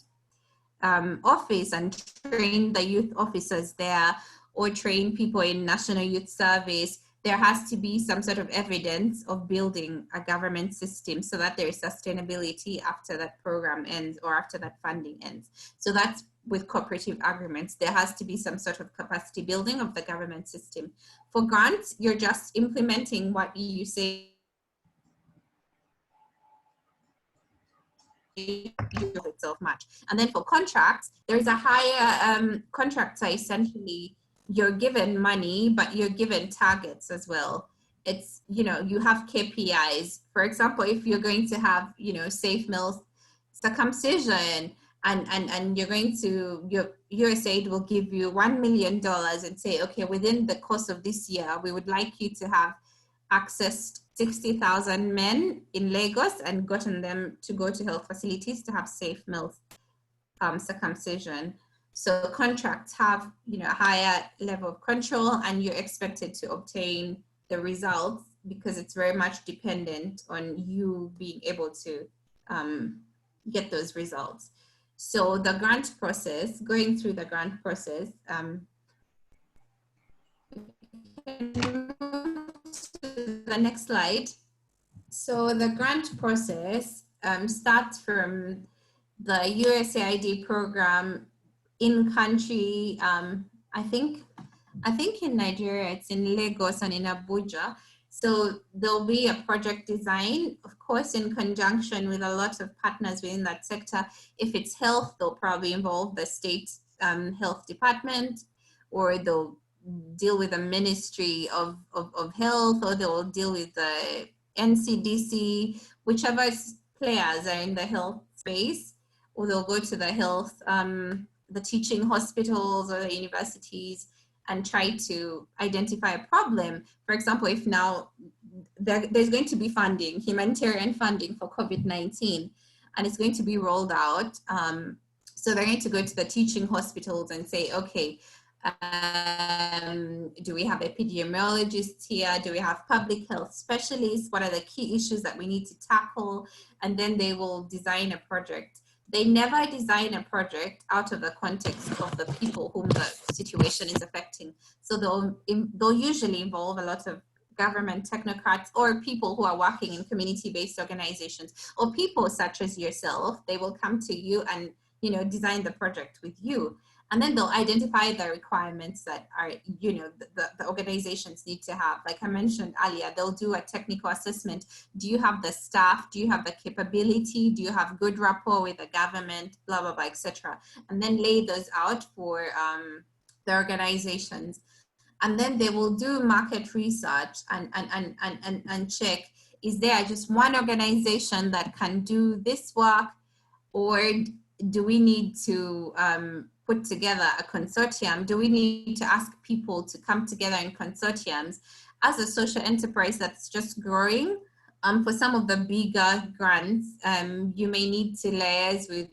office and train the youth officers there, or train people in National Youth Service. There has to be some sort of evidence of building a government system so that there is sustainability after that program ends or after that funding ends. So that's with cooperative agreements. There has to be some sort of capacity building of the government system. For grants, you're just implementing what you say itself much. And then for contracts, there is a higher contracts are essentially you're given money, but you're given targets as well. It's, you have KPIs. For example, if you're going to have, safe male circumcision, and you're going to, your USAID will give you $1 million and say, okay, within the course of this year, we would like you to have accessed 60,000 men in Lagos and gotten them to go to health facilities to have safe male circumcision. So contracts have, a higher level of control, and you're expected to obtain the results because it's very much dependent on you being able to get those results. So the grant process, going through the grant process, the next slide. So the grant process starts from the USAID program in country. I think in Nigeria, it's in Lagos and in Abuja. So there'll be a project design, of course, in conjunction with a lot of partners within that sector. If it's health, they'll probably involve the state health department, or they'll deal with the Ministry of Health, or they'll deal with the NCDC, whichever players are in the health space, or they'll go to the health, the teaching hospitals or the universities, and try to identify a problem. For example, if now there's going to be funding, humanitarian funding for COVID-19, and it's going to be rolled out. So they're going to go to the teaching hospitals and say, okay, do we have epidemiologists here? Do we have public health specialists? What are the key issues that we need to tackle? And then they will design a project. They never design a project out of the context of the people whom the situation is affecting. So they'll usually involve a lot of government technocrats or people who are working in community-based organizations, or people such as yourself. They will come to you and design the project with you. And then they'll identify the requirements that are, the organizations need to have. Like I mentioned earlier, they'll do a technical assessment. Do you have the staff? Do you have the capability? Do you have good rapport with the government? Blah, blah, blah, etc. And then lay those out for the organizations. And then they will do market research and check, is there just one organization that can do this work, or do we need to put together a consortium? Do we need to ask people to come together in consortiums? As a social enterprise that's just growing, for some of the bigger grants, you may need to liaise with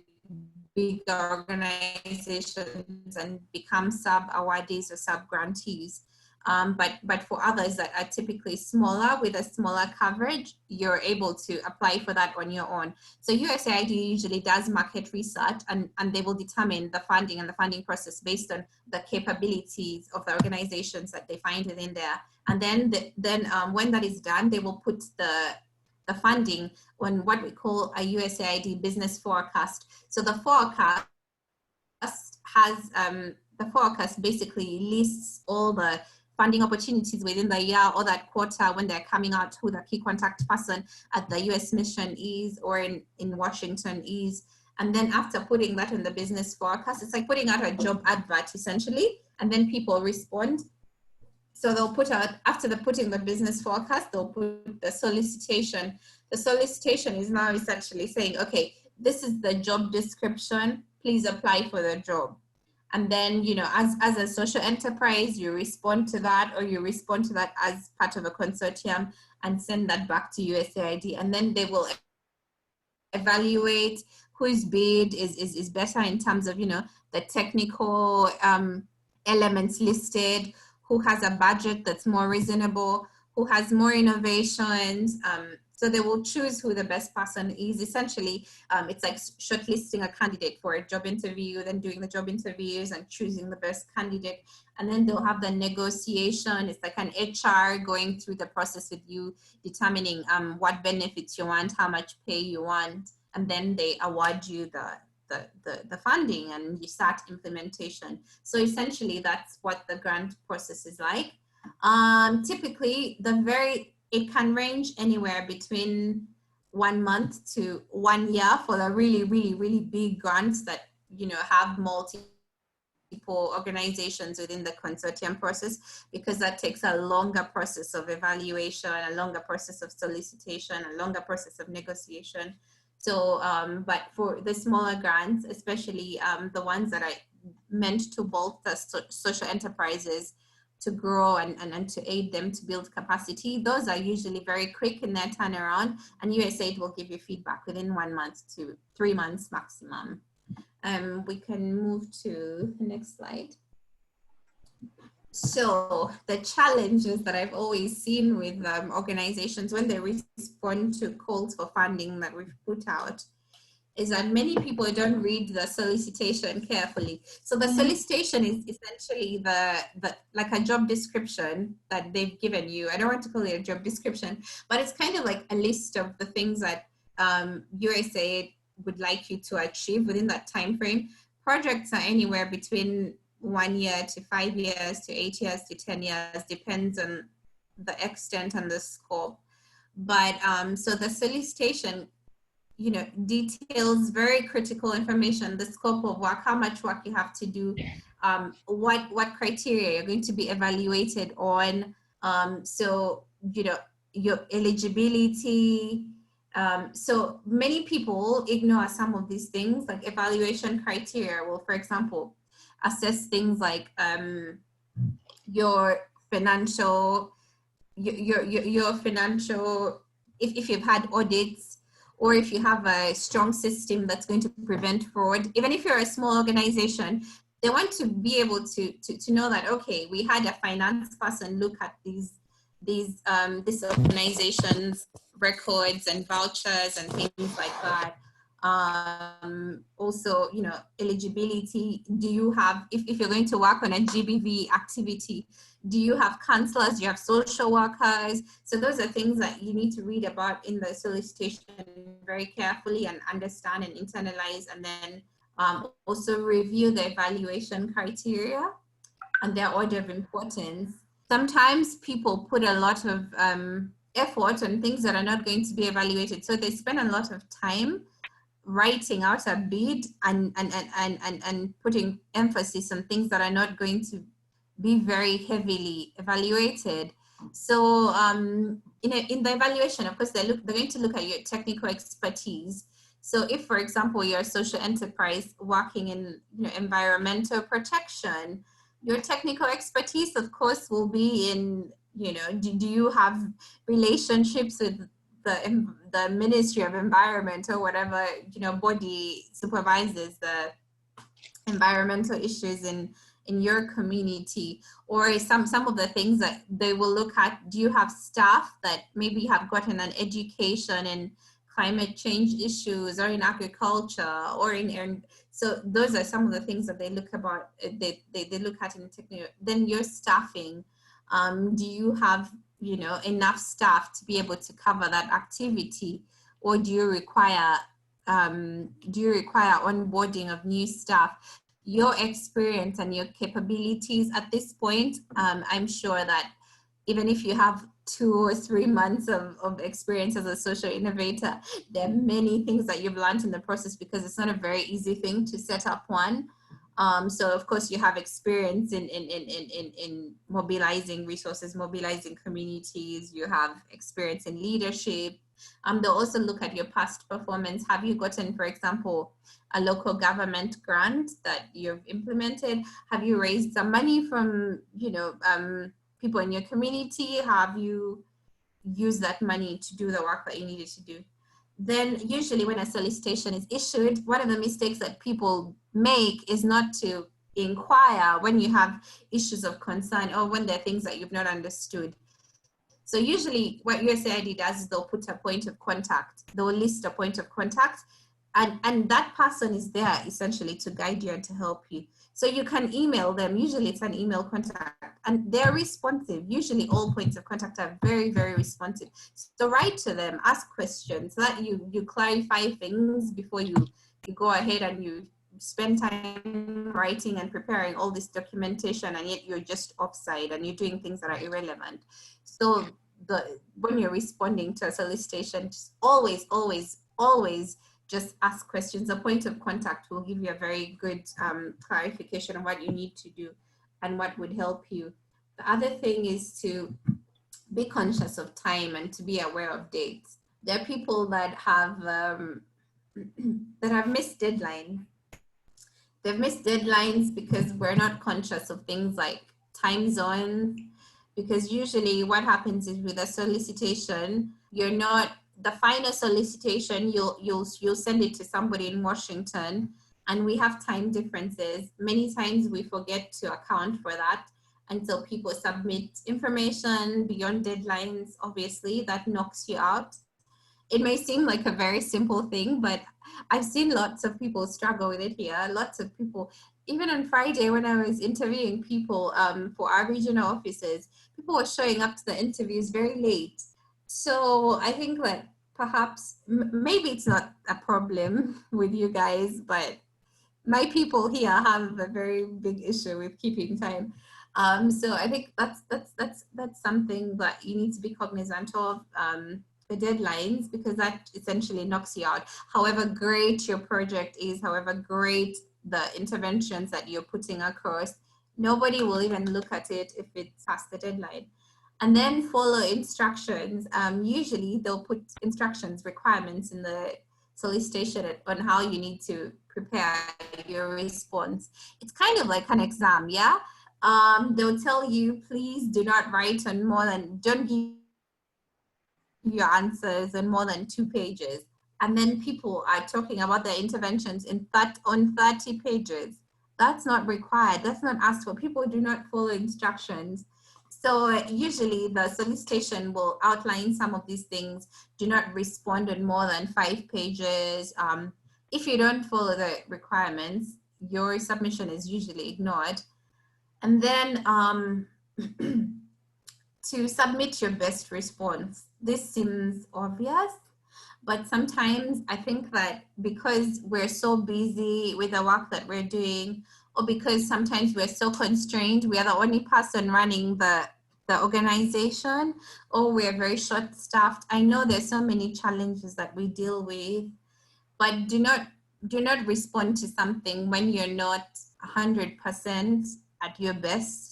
bigger organizations and become sub-awardees or sub-grantees. But for others that are typically smaller, with a smaller coverage, you're able to apply for that on your own. So USAID usually does market research, and they will determine the funding and the funding process based on the capabilities of the organizations that they find within there. And then when that is done, they will put the funding on what we call a USAID business forecast. So the forecast has, the forecast basically lists all the funding opportunities within the year or that quarter when they're coming out, who the key contact person at the US mission is, or in Washington is. And then after putting that in the business forecast, it's like putting out a job advert essentially, and then people respond. So they'll put out, after putting the business forecast, they'll put the solicitation. The solicitation is now essentially saying, okay, this is the job description, please apply for the job. And then, you know, as a social enterprise, you respond to that, or you respond to that as part of a consortium and send that back to USAID. And then they will evaluate whose bid is better in terms of, you know, the technical elements listed, who has a budget that's more reasonable, who has more innovations. So they will choose who the best person is. Essentially, it's like shortlisting a candidate for a job interview, then doing the job interviews and choosing the best candidate. And then they'll have the negotiation. It's like an HR going through the process with you, determining what benefits you want, how much pay you want, and then they award you the funding and you start implementation. So essentially that's what the grant process is like. Typically it can range anywhere between 1 month to 1 year for the really big grants that, you know, have multiple organizations within the consortium process, because that takes a longer process of evaluation, a longer process of solicitation, a longer process of negotiation. So, but for the smaller grants, especially the ones that are meant to bolster social enterprises to grow and to aid them to build capacity, those are usually very quick in their turnaround, and USAID will give you feedback within 1 month to 3 months maximum. We can move to the next slide. So the challenges that I've always seen with organizations when they respond to calls for funding that we've put out is that many people don't read the solicitation carefully. So the solicitation is essentially the like a job description that they've given you. I don't want to call it a job description, but it's kind of like a list of the things that USAID would like you to achieve within that time frame. Projects are anywhere between 1 year to 5 years to 8 years to 10 years, depends on the extent and the scope. But so the solicitation, you know, details very critical information, the scope of work, how much work you have to do, what criteria you're going to be evaluated on. So, you know, your eligibility. So many people ignore some of these things, like evaluation criteria will, for example, assess things like your financial, your financial, if you've had audits, or if you have a strong system that's going to prevent fraud. Even if you're a small organization, they want to be able to know that, okay, we had a finance person look at this organization's records and vouchers and things like that. Also, you know, eligibility. Do you have, if you're going to work on a GBV activity, do you have counselors, do you have social workers? So those are things that you need to read about in the solicitation very carefully and understand and internalize, and then also review the evaluation criteria and their order of importance. Sometimes people put a lot of effort on things that are not going to be evaluated. So they spend a lot of time writing out a bid and putting emphasis on things that are not going to be very heavily evaluated. So in the evaluation, of course, they're going to look at your technical expertise. So if, for example, you're a social enterprise working in, you know, environmental protection, your technical expertise, of course, will be in, you know, do you have relationships with the Ministry of Environment or whatever, you know, body supervises the environmental issues in your community? Or some of the things that they will look at, do you have staff that maybe have gotten an education in climate change issues or in agriculture or in so those are some of the things that they look about, they look at in technical. Then your staffing, do you have, you know, enough staff to be able to cover that activity, or do you require onboarding of new staff? Your experience and your capabilities at this point, I'm sure that even if you have 2 or 3 months of experience as a social innovator, there are many things that you've learned in the process, because it's not a very easy thing to set up one. So of course you have experience in mobilizing resources, mobilizing communities, you have experience in leadership, They'll also look at your past performance. Have you gotten, for example, a local government grant that you've implemented? Have you raised some money from, people in your community? Have you used that money to do the work that you needed to do? Then usually when a solicitation is issued, one of the mistakes that people make is not to inquire when you have issues of concern or when there are things that you've not understood. So usually what USAID does is they'll put a point of contact. They'll list a point of contact, and that person is there essentially to guide you and to help you. So you can email them. Usually it's an email contact and they're responsive. Usually all points of contact are very, very responsive. So write to them, ask questions so that you clarify things before you go ahead and you spend time writing and preparing all this documentation, and yet you're just offside and you're doing things that are irrelevant. So when you're responding to a solicitation, just always just ask questions. A point of contact will give you a very good clarification on what you need to do and what would help you. The other thing is to be conscious of time and to be aware of dates. There are people that have missed deadlines. They've missed deadlines because we're not conscious of things like time zones. Because usually what happens is with a solicitation, the final solicitation, you'll send it to somebody in Washington, and we have time differences. Many times we forget to account for that until people submit information beyond deadlines. Obviously, that knocks you out. It may seem like a very simple thing, but I've seen lots of people struggle with it here. Lots of people, even on Friday when I was interviewing people for our regional offices, people were showing up to the interviews very late. So I think that perhaps, maybe it's not a problem with you guys, but my people here have a very big issue with keeping time. So I think that's something that you need to be cognizant of. The deadlines, because that essentially knocks you out. However great your project is, however great the interventions that you're putting across, nobody will even look at it if it's past the deadline. And then follow instructions. Usually they'll put instructions, requirements in the solicitation on how you need to prepare your response. It's kind of like an exam, yeah? They'll tell you, please do not write on don't give your answers on more than 2 pages. And then people are talking about their interventions on 30 pages. That's not required. That's not asked for. People do not follow instructions. So usually the solicitation will outline some of these things. Do not respond on more than 5 pages. If you don't follow the requirements, your submission is usually ignored. And then to submit your best response. This seems obvious, but sometimes I think that because we're so busy with the work that we're doing, or because sometimes we're so constrained, we are the only person running the organization, or we're very short-staffed. I know there's so many challenges that we deal with, but do not respond to something when you're not 100% at your best.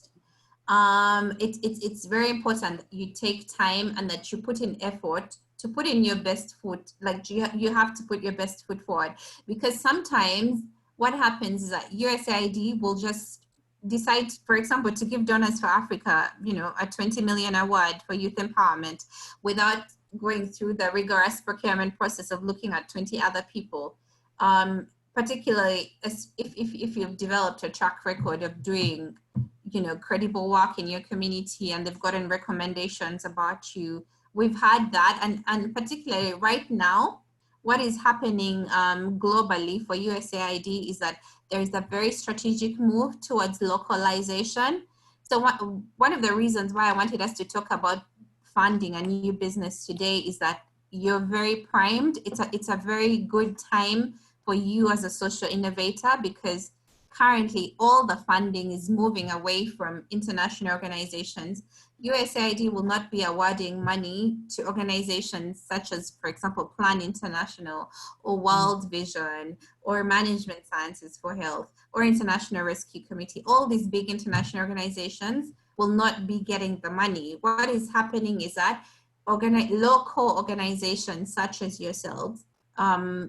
It's very important that you take time and that you put in effort to put in your best foot. Like you have to put your best foot forward, because sometimes what happens is that USAID will just decide, for example, to give Donors for Africa, a 20 million award for youth empowerment without going through the rigorous procurement process of looking at 20 other people. Particularly if you've developed a track record of doing credible work in your community and they've gotten recommendations about you. We've had that, and particularly right now, what is happening globally for USAID is that there is a very strategic move towards localization. So one of the reasons why I wanted us to talk about funding a new business today is that you're very primed. It's a very good time for you as a social innovator, because currently all the funding is moving away from international organizations. USAID will not be awarding money to organizations such as, for example, Plan International or World Vision or Management Sciences for Health or International Rescue Committee. All these big international organizations will not be getting the money. What is happening is that local organizations such as yourselves,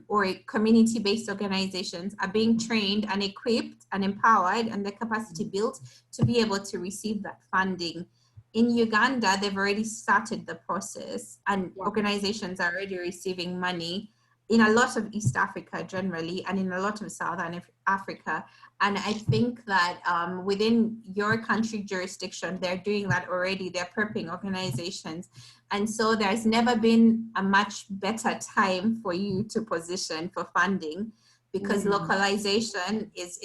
or community-based organizations are being trained and equipped and empowered and the capacity built to be able to receive that funding. In Uganda, they've already started the process, and organizations are already receiving money in a lot of East Africa generally, and in a lot of Southern Africa. And I think that within your country jurisdiction, they're doing that already. They're prepping organizations. And so there's never been a much better time for you to position for funding, because localization is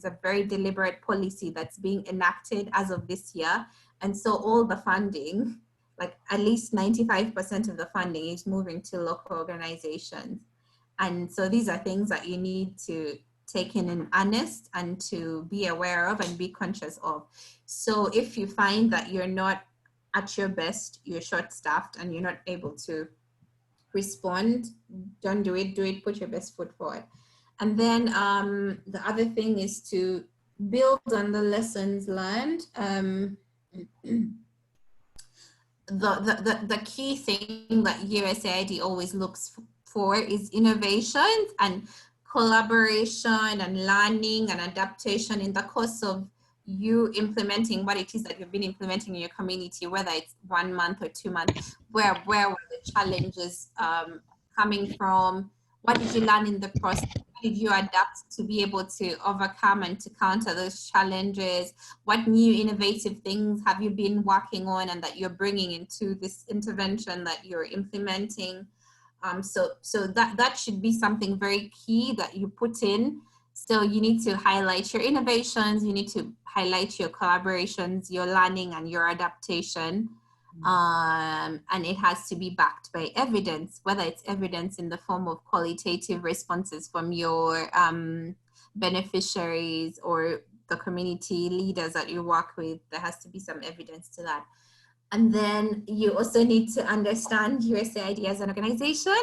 a very deliberate policy that's being enacted as of this year. And so all the funding, like at least 95% of the funding, is moving to local organizations. And so these are things that you need to take in earnest and to be aware of and be conscious of. So if you find that you're not at your best, you're short-staffed and you're not able to respond, don't do it, put your best foot forward. And then the other thing is to build on the lessons learned. The key thing that USAID always looks for is innovations and collaboration and learning and adaptation in the course of you implementing what it is that you've been implementing in your community, whether it's 1 month or 2 months. Where were the challenges coming from? What did you learn in the process? How did you adapt to be able to overcome and to counter those challenges? What new innovative things have you been working on and that you're bringing into this intervention that you're implementing? So that should be something very key that you put in. So you need to highlight your innovations, you need to highlight your collaborations, your learning and your adaptation. And it has to be backed by evidence, whether it's evidence in the form of qualitative responses from your beneficiaries or the community leaders that you work with. There has to be some evidence to that. And then you also need to understand USAID as an organization,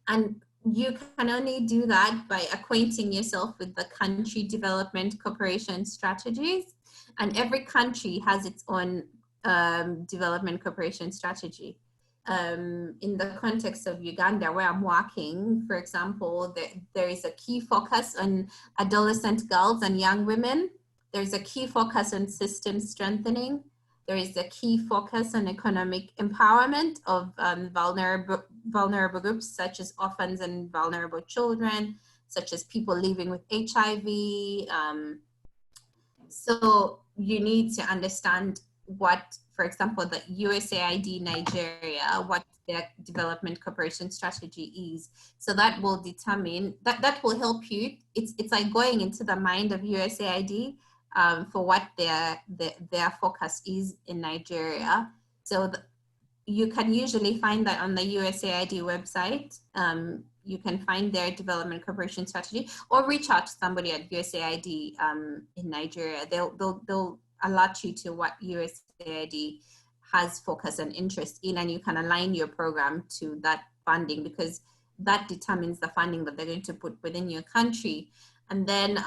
and you can only do that by acquainting yourself with the country development cooperation strategies. And every country has its own development cooperation strategy. In the context of Uganda, where I'm working, for example, there is a key focus on adolescent girls and young women. There's a key focus on system strengthening. There is a key focus on economic empowerment of vulnerable groups, such as orphans and vulnerable children, such as people living with HIV. So you need to understand what, for example, the USAID Nigeria, what their development cooperation strategy is. So that will determine, that will help you. It's like going into the mind of USAID for what their focus is in Nigeria. So you can usually find that on the USAID website. You can find their development cooperation strategy, or reach out to somebody at USAID in Nigeria. They'll alert you to what USAID has focus and interest in, and you can align your program to that funding, because that determines the funding that they're going to put within your country. And then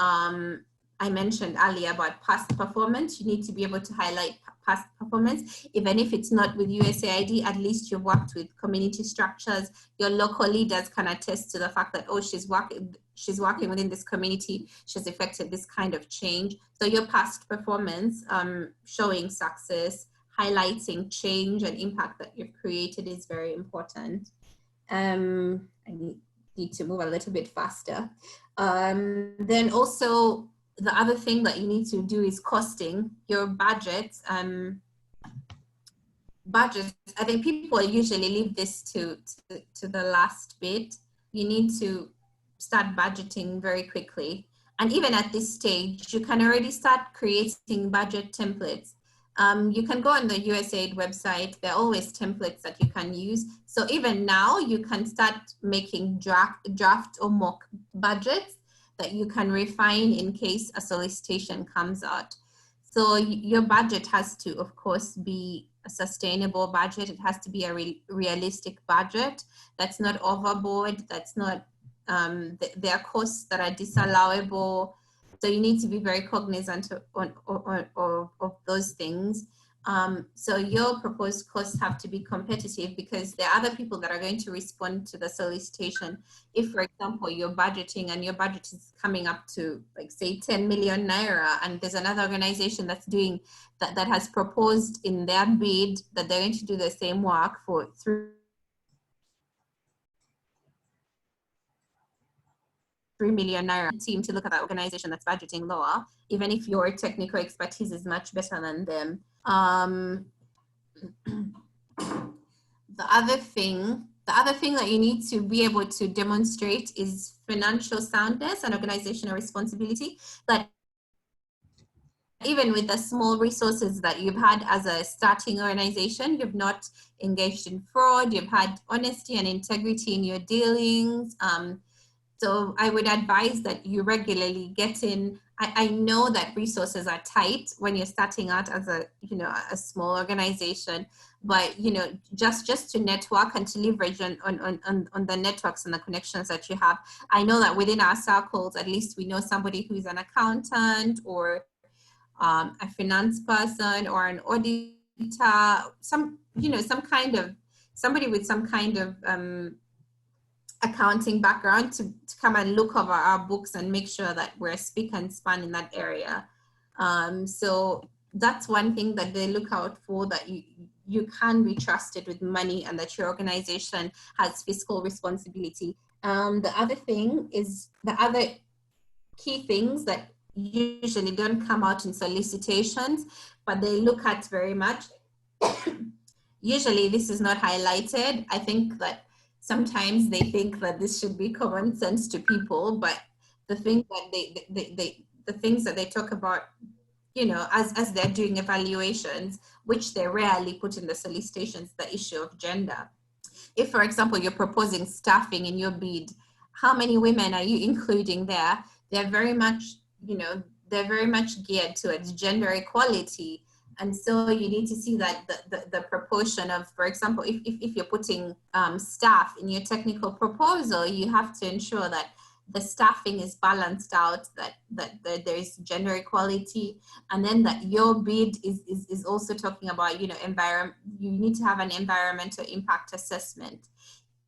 I mentioned earlier about past performance. You need to be able to highlight past performance, even if it's not with USAID. At least you've worked with community structures. Your local leaders can attest to the fact that, oh, she's working within this community, she's effected this kind of change. So your past performance, showing success, highlighting change and impact that you've created is very important. I need to move a little bit faster. Then also, the other thing that you need to do is costing your budgets. Budgets, I think people usually leave this to the last bit. You need to start budgeting very quickly. And even at this stage, you can already start creating budget templates. You can go on the USAID website. There are always templates that you can use. So even now, you can start making draft or mock budgets that you can refine in case a solicitation comes out. So your budget has to, of course, be a sustainable budget. It has to be a realistic budget that's not overboard, that's not, there are costs that are disallowable. So you need to be very cognizant of those things. So your proposed costs have to be competitive because there are other people that are going to respond to the solicitation. If, for example, you're budgeting and your budget is coming up to, like, say 10 million naira, and there's another organization that's doing that has proposed in their bid that they're going to do the same work for 3 million naira, team to look at that organization that's budgeting lower, even if your technical expertise is much better than them. The other thing that you need to be able to demonstrate is financial soundness and organizational responsibility. That even with the small resources that you've had as a starting organization, you've not engaged in fraud, you've had honesty and integrity in your dealings. So I would advise that you regularly get in. I know that resources are tight when you're starting out as a small organization, but just to network and to leverage on the networks and the connections that you have. I know that within our circles, at least we know somebody who's an accountant or a finance person or an auditor, somebody with some kind of accounting background to come and look over our books and make sure that we're spick and span in that area. So that's one thing that they look out for, that you can be trusted with money and that your organization has fiscal responsibility. The other key things that usually don't come out in solicitations, but they look at very much. Usually this is not highlighted. I think that sometimes they think that this should be common sense to people, but the thing that the things that they talk about, as they're doing evaluations, which they rarely put in the solicitations, the issue of gender. If, for example, you're proposing staffing in your bid, how many women are you including there? They're very much, geared towards gender equality. And so you need to see that the proportion of, for example, if you're putting staff in your technical proposal, you have to ensure that the staffing is balanced out, that there is gender equality, and then that your bid is also talking about, environment. You need to have an environmental impact assessment.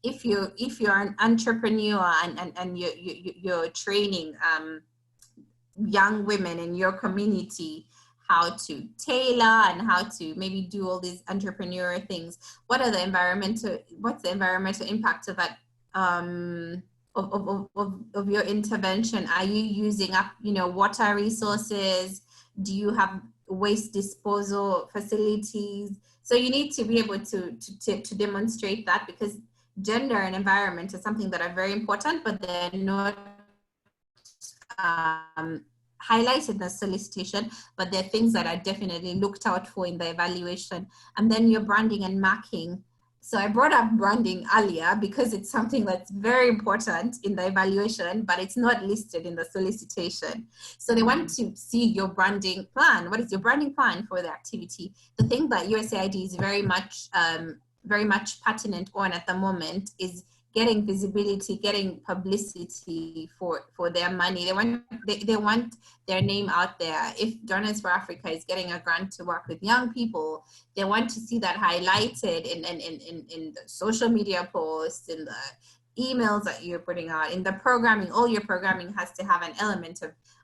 If you're an entrepreneur and you're training young women in your community how to tailor and how to maybe do all these entrepreneurial things, what's the environmental impact of that, of your intervention? Are you using up, water resources? Do you have waste disposal facilities? So you need to be able to demonstrate that, because gender and environment is something that are very important, but they're not highlighted in the solicitation, but they're things that are definitely looked out for in the evaluation. And then your branding and marking. So I brought up branding earlier because it's something that's very important in the evaluation, but it's not listed in the solicitation. So they want to see your branding plan. What is your branding plan for the activity? The thing that USAID is very much pertinent on at the moment is getting visibility, getting publicity for their money. They want their name out there. If Donors for Africa is getting a grant to work with young people, they want to see that highlighted in the social media posts, in the emails that you're putting out, in the programming. All your programming has to have an element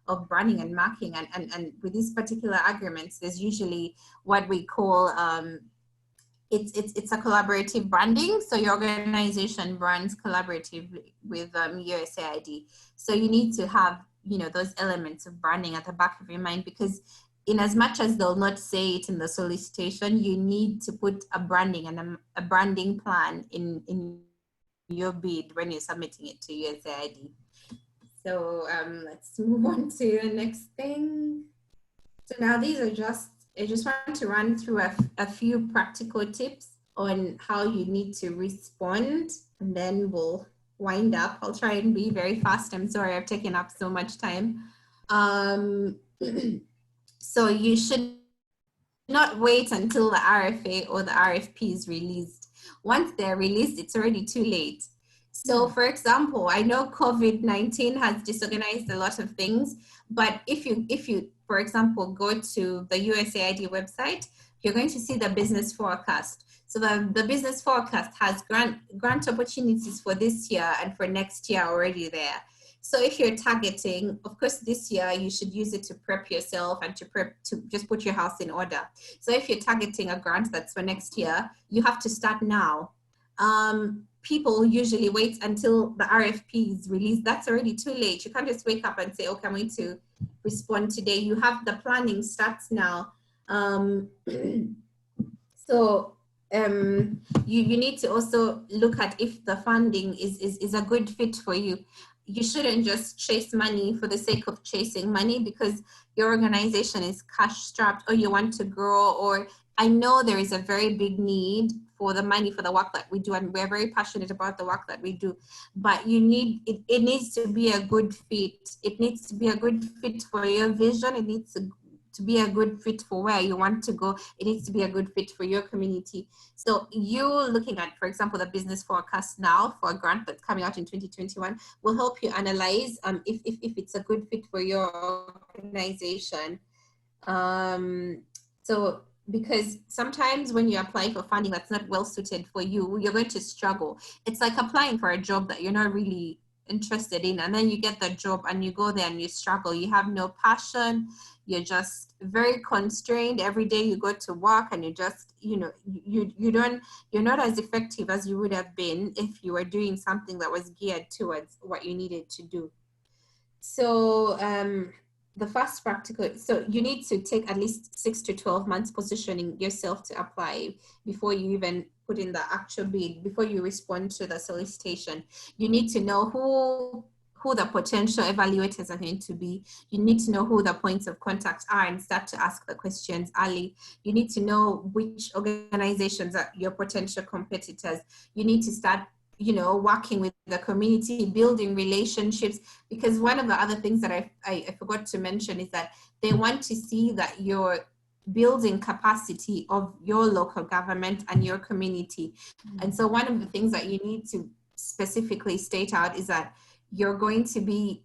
of branding and marking. And with these particular agreements, there's usually what we call it's a collaborative branding. So your organization brands collaboratively with USAID. So you need to have, those elements of branding at the back of your mind, because in as much as they'll not say it in the solicitation, you need to put a branding and a branding plan in your bid when you're submitting it to USAID. So let's move on to the next thing. So now these are I just want to run through a few practical tips on how you need to respond, and then we'll wind up. I'll try and be very fast. I'm sorry I've taken up so much time. So you should not wait until the RFA or the RFP is released. Once they're released, it's already too late. So for example, I know COVID-19 has disorganized a lot of things, but if you, for example, go to the USAID website, you're going to see the business forecast. So the business forecast has grant opportunities for this year and for next year already there. So if you're targeting, of course, this year, you should use it to prep yourself and to just put your house in order. So if you're targeting a grant that's for next year, you have to start now. People usually wait until the RFP is released. That's already too late. You can't just wake up and say, okay, I'm going to respond today. You have the planning starts now. You need to also look at if the funding is a good fit for you. You shouldn't just chase money for the sake of chasing money because your organization is cash strapped or you want to grow, or I know there is a very big need for the money for the work that we do, and we're very passionate about the work that we do, but it needs to be a good fit. It needs to be a good fit for your vision. It needs to be a good fit for where you want to go. It needs to be a good fit for your community. So you looking at, for example, the business forecast now for a grant that's coming out in 2021 will help you analyze if it's a good fit for your organization. So because sometimes when you apply for funding that's not well suited for you, you're going to struggle. It's like applying for a job that you're not really interested in, and then you get the job and you go there and you struggle. You have no passion. You're just very constrained. Every day you go to work and you just, you're not as effective as you would have been if you were doing something that was geared towards what you needed to do. So the first practical, so you need to take at least 6 to 12 months positioning yourself to apply before you even put in the actual bid, before you respond to the solicitation. You need to know who the potential evaluators are going to be. You need to know who the points of contact are and start to ask the questions early. You need to know which organizations are your potential competitors. You need to start working with the community, building relationships, because one of the other things that I forgot to mention is that they want to see that you're building capacity of your local government and your community. And so one of the things that you need to specifically state out is that you're going to be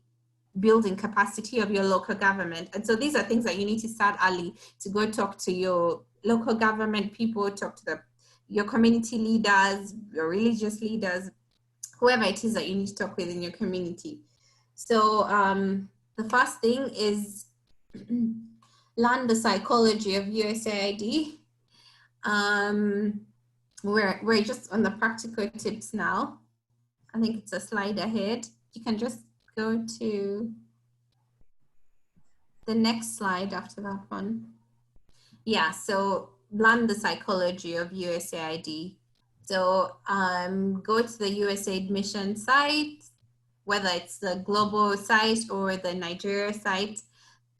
building capacity of your local government. And so these are things that you need to start early, to go talk to your local government people, talk to your community leaders, your religious leaders, whoever it is that you need to talk with in your community. So the first thing is learn the psychology of USAID. We're just on the practical tips now. I think it's a slide ahead. You can just go to the next slide after that one. Yeah, so learn the psychology of USAID. So go to the USAID mission site, whether it's the global site or the Nigeria site.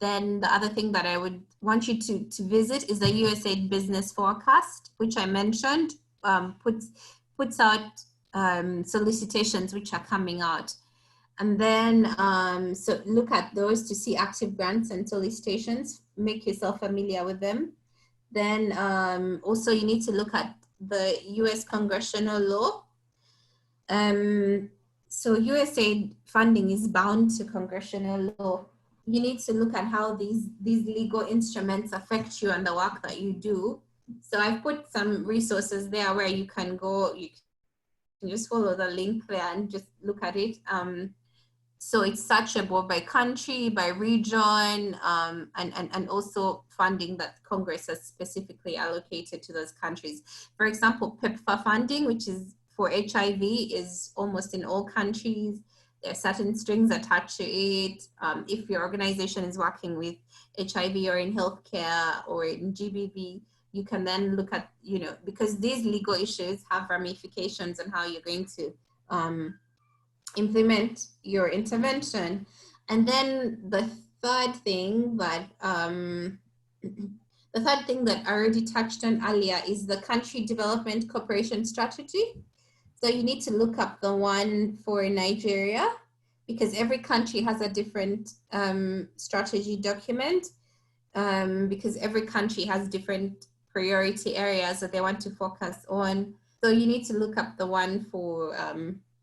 Then the other thing that I would want you to visit is the USAID business forecast, which I mentioned, puts out solicitations which are coming out. And then, so look at those to see active grants and solicitations, make yourself familiar with them. Then also you need to look at the US congressional law. So USAID funding is bound to congressional law. You need to look at how these legal instruments affect you and the work that you do. So I've put some resources there where you can go, you can just follow the link there and just look at it. So it's searchable by country, by region, and also funding that Congress has specifically allocated to those countries. For example, PEPFAR funding, which is for HIV, is almost in all countries. There are certain strings attached to it. If your organization is working with HIV or in healthcare or in GBV, you can then look at, because these legal issues have ramifications on how you're going to implement your intervention. And then the third thing that I already touched on earlier is the country development cooperation strategy. So you need to look up the one for Nigeria, because every country has a different strategy document, because every country has different priority areas that they want to focus on. So you need to look up the one for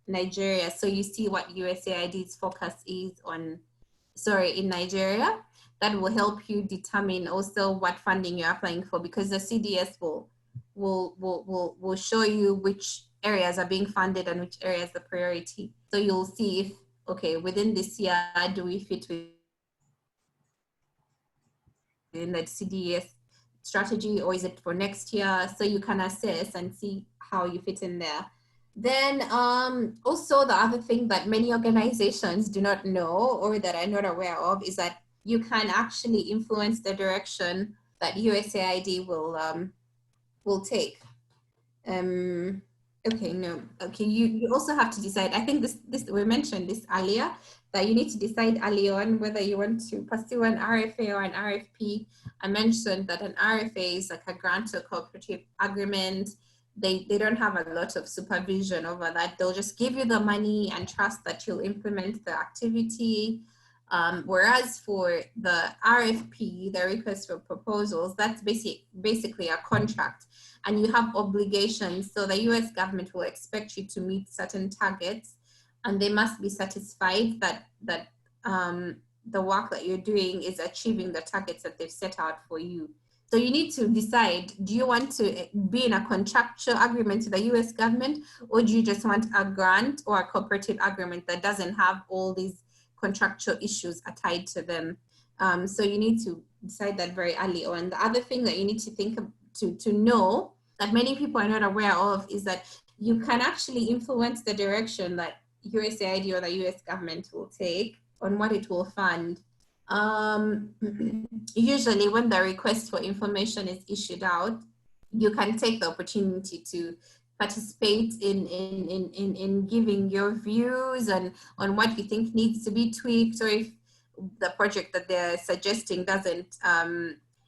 Nigeria, so you see what USAID's focus is on in Nigeria, that will help you determine also what funding you're applying for, because the CDS will show you which areas are being funded and which areas the priority. So you'll see if, okay, within this year, do we fit within that CDS strategy, or is it for next year? So you can assess and see how you fit in there. Then also the other thing that many organizations do not know or that I'm not aware of is that you can actually influence the direction that USAID will take. Okay, you also have to decide. I think this we mentioned this earlier, that you need to decide early on whether you want to pursue an RFA or an RFP. I mentioned that an RFA is like a grant or cooperative agreement. They don't have a lot of supervision over that. They'll just give you the money and trust that you'll implement the activity. Whereas for the RFP, the request for proposals, that's basically a contract, and you have obligations. So the US government will expect you to meet certain targets, and they must be satisfied that the work that you're doing is achieving the targets that they've set out for you. So you need to decide, do you want to be in a contractual agreement to the US government, or do you just want a grant or a cooperative agreement that doesn't have all these contractual issues are tied to them? So you need to decide that very early on. The other thing that you need to think of, to know, that many people are not aware of, is that you can actually influence the direction that USAID or the US government will take on what it will fund. Usually when the request for information is issued out, you can take the opportunity to participate in giving your views on what you think needs to be tweaked, or if the project that they're suggesting doesn't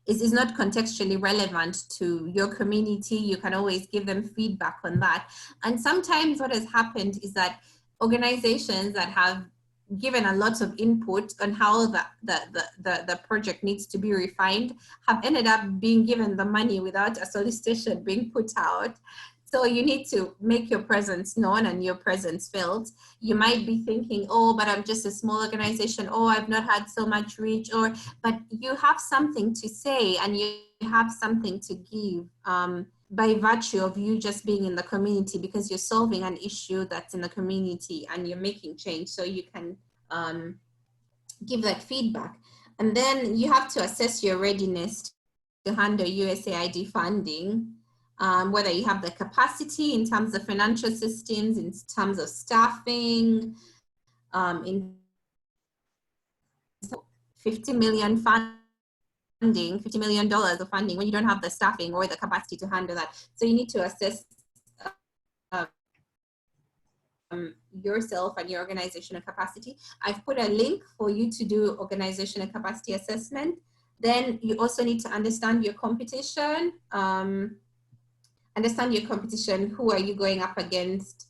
is not contextually relevant to your community, you can always give them feedback on that. And sometimes what has happened is that organizations that have given a lot of input on how the project needs to be refined have ended up being given the money without a solicitation being put out. So you need to make your presence known and your presence felt. You might be thinking, oh, but I'm just a small organization. Oh, I've not had so much reach. But you have something to say and you have something to give by virtue of you just being in the community, because you're solving an issue that's in the community and you're making change. So you can give that feedback. And then you have to assess your readiness to handle USAID funding. Whether you have the capacity in terms of financial systems, in terms of staffing, in $50 million $50 million of funding, when you don't have the staffing or the capacity to handle that. So you need to assess yourself and your organizational capacity. I've put a link for you to do organizational capacity assessment. Then you also need to understand your competition. Understand your competition. Who are you going up against?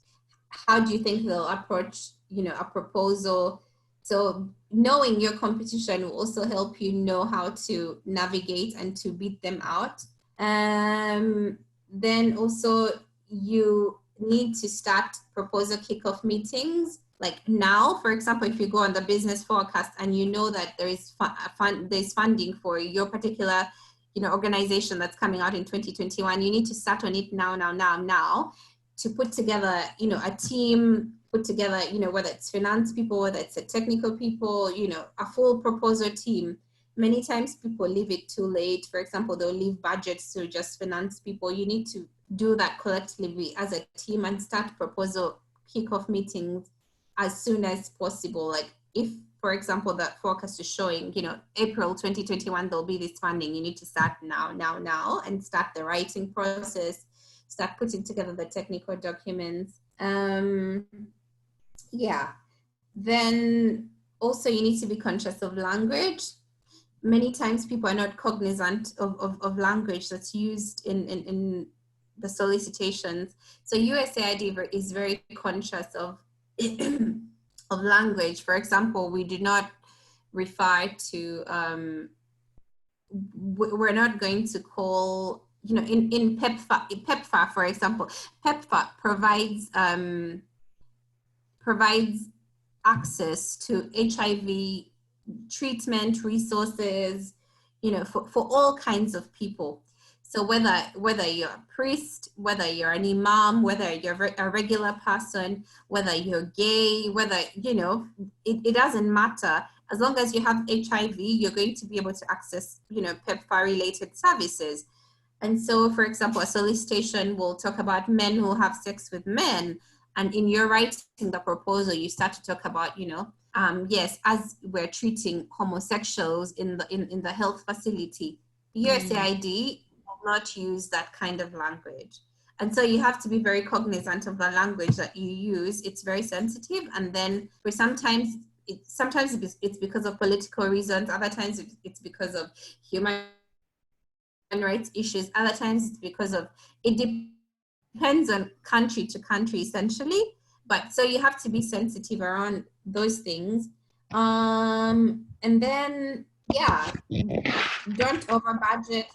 How do you think they'll approach, a proposal? So knowing your competition will also help you know how to navigate and to beat them out. Then also you need to start proposal kickoff meetings. Like now, for example, if you go on the business forecast and you know that there's funding for your particular organization that's coming out in 2021, you need to start on it now to put together, a team, put together, whether it's finance people, whether it's technical people, a full proposal team. Many times people leave it too late. For example, they'll leave budgets to just finance people. You need to do that collectively as a team and start proposal kickoff meetings as soon as possible. Like if, for example, that forecast is showing, April 2021, there'll be this funding. You need to start now, and start the writing process, start putting together the technical documents. Yeah. Then also you need to be conscious of language. Many times people are not cognizant of language that's used in the solicitations. So USAID is very conscious of of language. For example, we do not refer to, we're not going to call, in PEPFAR, for example, PEPFAR provides access to HIV treatment resources, you know, for all kinds of people. So whether you're a priest, whether you're an imam, whether you're a regular person, whether you're gay, whether, you know, it doesn't matter. As long as you have HIV, you're going to be able to access, you know, PEPFAR related services. And so, for example, a solicitation will talk about men who have sex with men. And in your writing the proposal, you start to talk about, you know, yes, as we're treating homosexuals in the health facility, USAID will not use that kind of language. And so you have to be very cognizant of the language that you use. It's very sensitive. And then for sometimes it's because of political reasons. Other times it's because of human rights issues. Other times it's because of, it depends on country to country essentially. But so you have to be sensitive around those things. And then, yeah, don't over budget.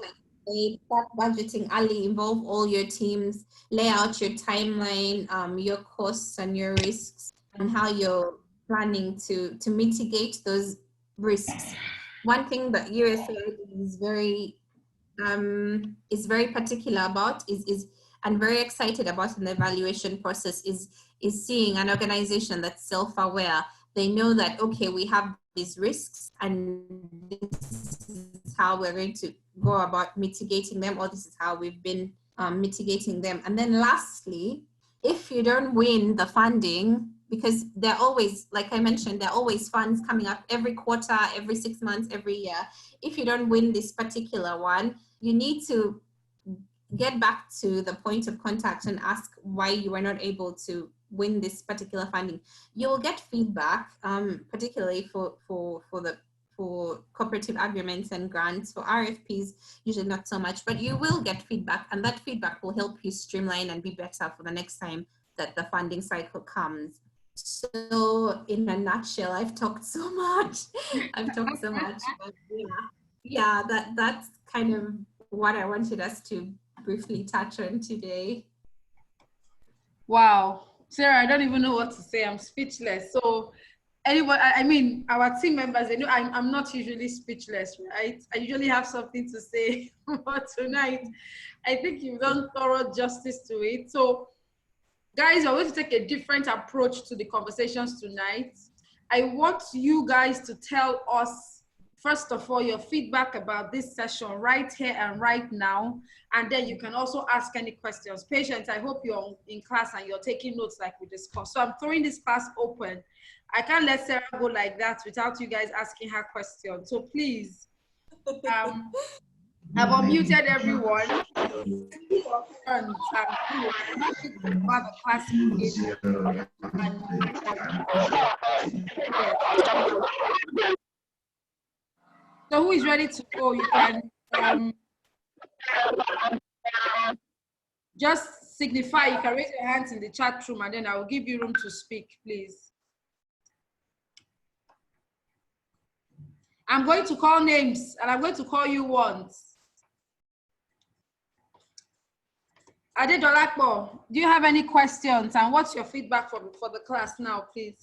Like, start budgeting early, involve all your teams, lay out your timeline, your costs and your risks, and how you're planning to mitigate those risks. One thing that USAID is very particular about is and very excited about in the evaluation process is seeing an organization that's self-aware. They know that, okay, we have these risks and this is how we're going to go about mitigating them, or this is how we've been mitigating them. And then lastly, if you don't win the funding, because there are always, like I mentioned, there are always funds coming up every quarter, every 6 months, every year. If you don't win this particular one, you need to get back to the point of contact and ask why you were not able to win this particular funding. You will get feedback, particularly for cooperative agreements and grants. For RFPs, usually not so much, but you will get feedback, and that feedback will help you streamline and be better for the next time that the funding cycle comes. So in a nutshell, I've talked so much. But yeah, that's kind of what I wanted us to briefly touch on today. Wow, Sarah, I don't even know what to say. I'm speechless. So anyone, I mean, our team members, they know I'm not usually speechless, right? I usually have something to say, but tonight, I think you've done thorough justice to it. So guys, we're going to take a different approach to the conversations tonight. I want you guys to tell us, first of all, your feedback about this session right here and right now. And then you can also ask any questions. Patients, I hope you're in class and you're taking notes like we discussed. So I'm throwing this class open. I can't let Sarah go like that without you guys asking her questions. So please, I've unmuted everyone. So who is ready to go? You can just signify. You can raise your hands in the chat room and then I will give you room to speak, please. I'm going to call names and I'm going to call you once. Adedolakbo, do you have any questions and what's your feedback for the class now, please?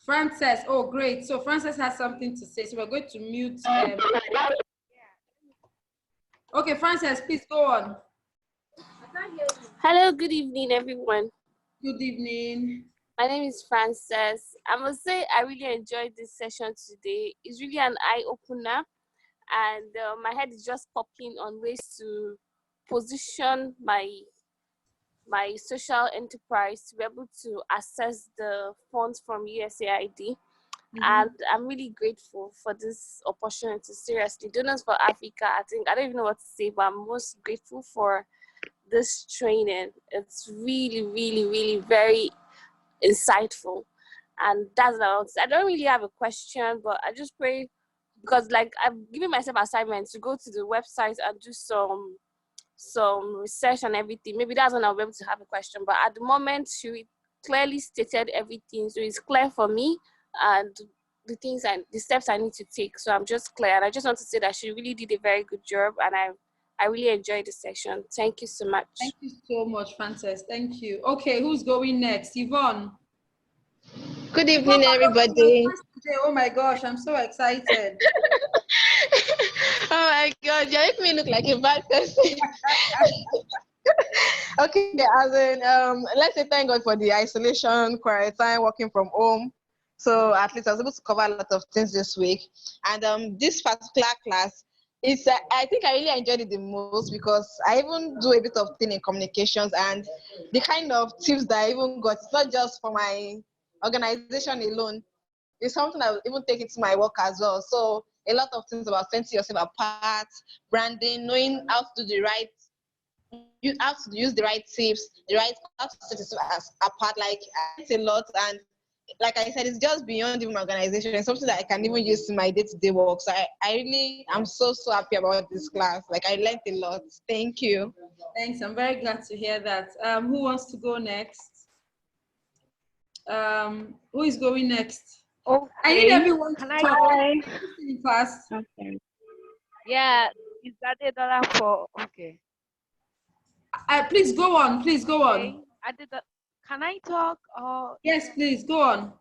Frances, oh great. So Frances has something to say. So we're going to mute. Okay, Frances, please go on. Hello, good evening, everyone. Good evening. My name is Frances. I must say I really enjoyed this session today. It's really an eye-opener, and my head is just popping on ways to position my social enterprise to be able to access the funds from USAID. And I'm really grateful for this opportunity. Seriously, Donors for Africa, I don't even know what to say, but I'm most grateful for this training. It's really, really, really very insightful. And that's about it. I don't really have a question, but I just pray, because like I've given myself assignments to go to the website and do some research and everything. Maybe that's when I'll be able to have a question. But at the moment, she clearly stated everything, so it's clear for me and the steps I need to take. So I'm just clear, and I just want to say that she really did a very good job, and I really enjoyed the session. Thank you so much. Thank you so much, Frances. Thank you. Okay, who's going next? Yvonne. Good evening, everybody. Oh my gosh, I'm so excited. Oh my God, you make me look like a bad person. Okay, as in, let's say thank God for the isolation, quarantine, working from home. So at least I was able to cover a lot of things this week. And this particular class, I think I really enjoyed it the most because I even do a bit of thing in communications, and the kind of tips that I even got, it's not just for my organization alone. It's something I will even take into my work as well. So a lot of things about setting yourself apart, branding, knowing how to do the right, you have to use the right tips, the right how to set yourself as apart. Like it's a lot, and like I said, it's just beyond even my organization. It's something that I can even use in my day-to-day work. So I really am so happy about this class. Like I learned a lot. Thank you. Thanks. I'm very glad to hear that. Who wants to go next? Who is going next? Okay. I need everyone to talk fast. Okay. Yeah, is that $1 for? Okay. Please go on. Please go on. Can I talk? Yes, please go on.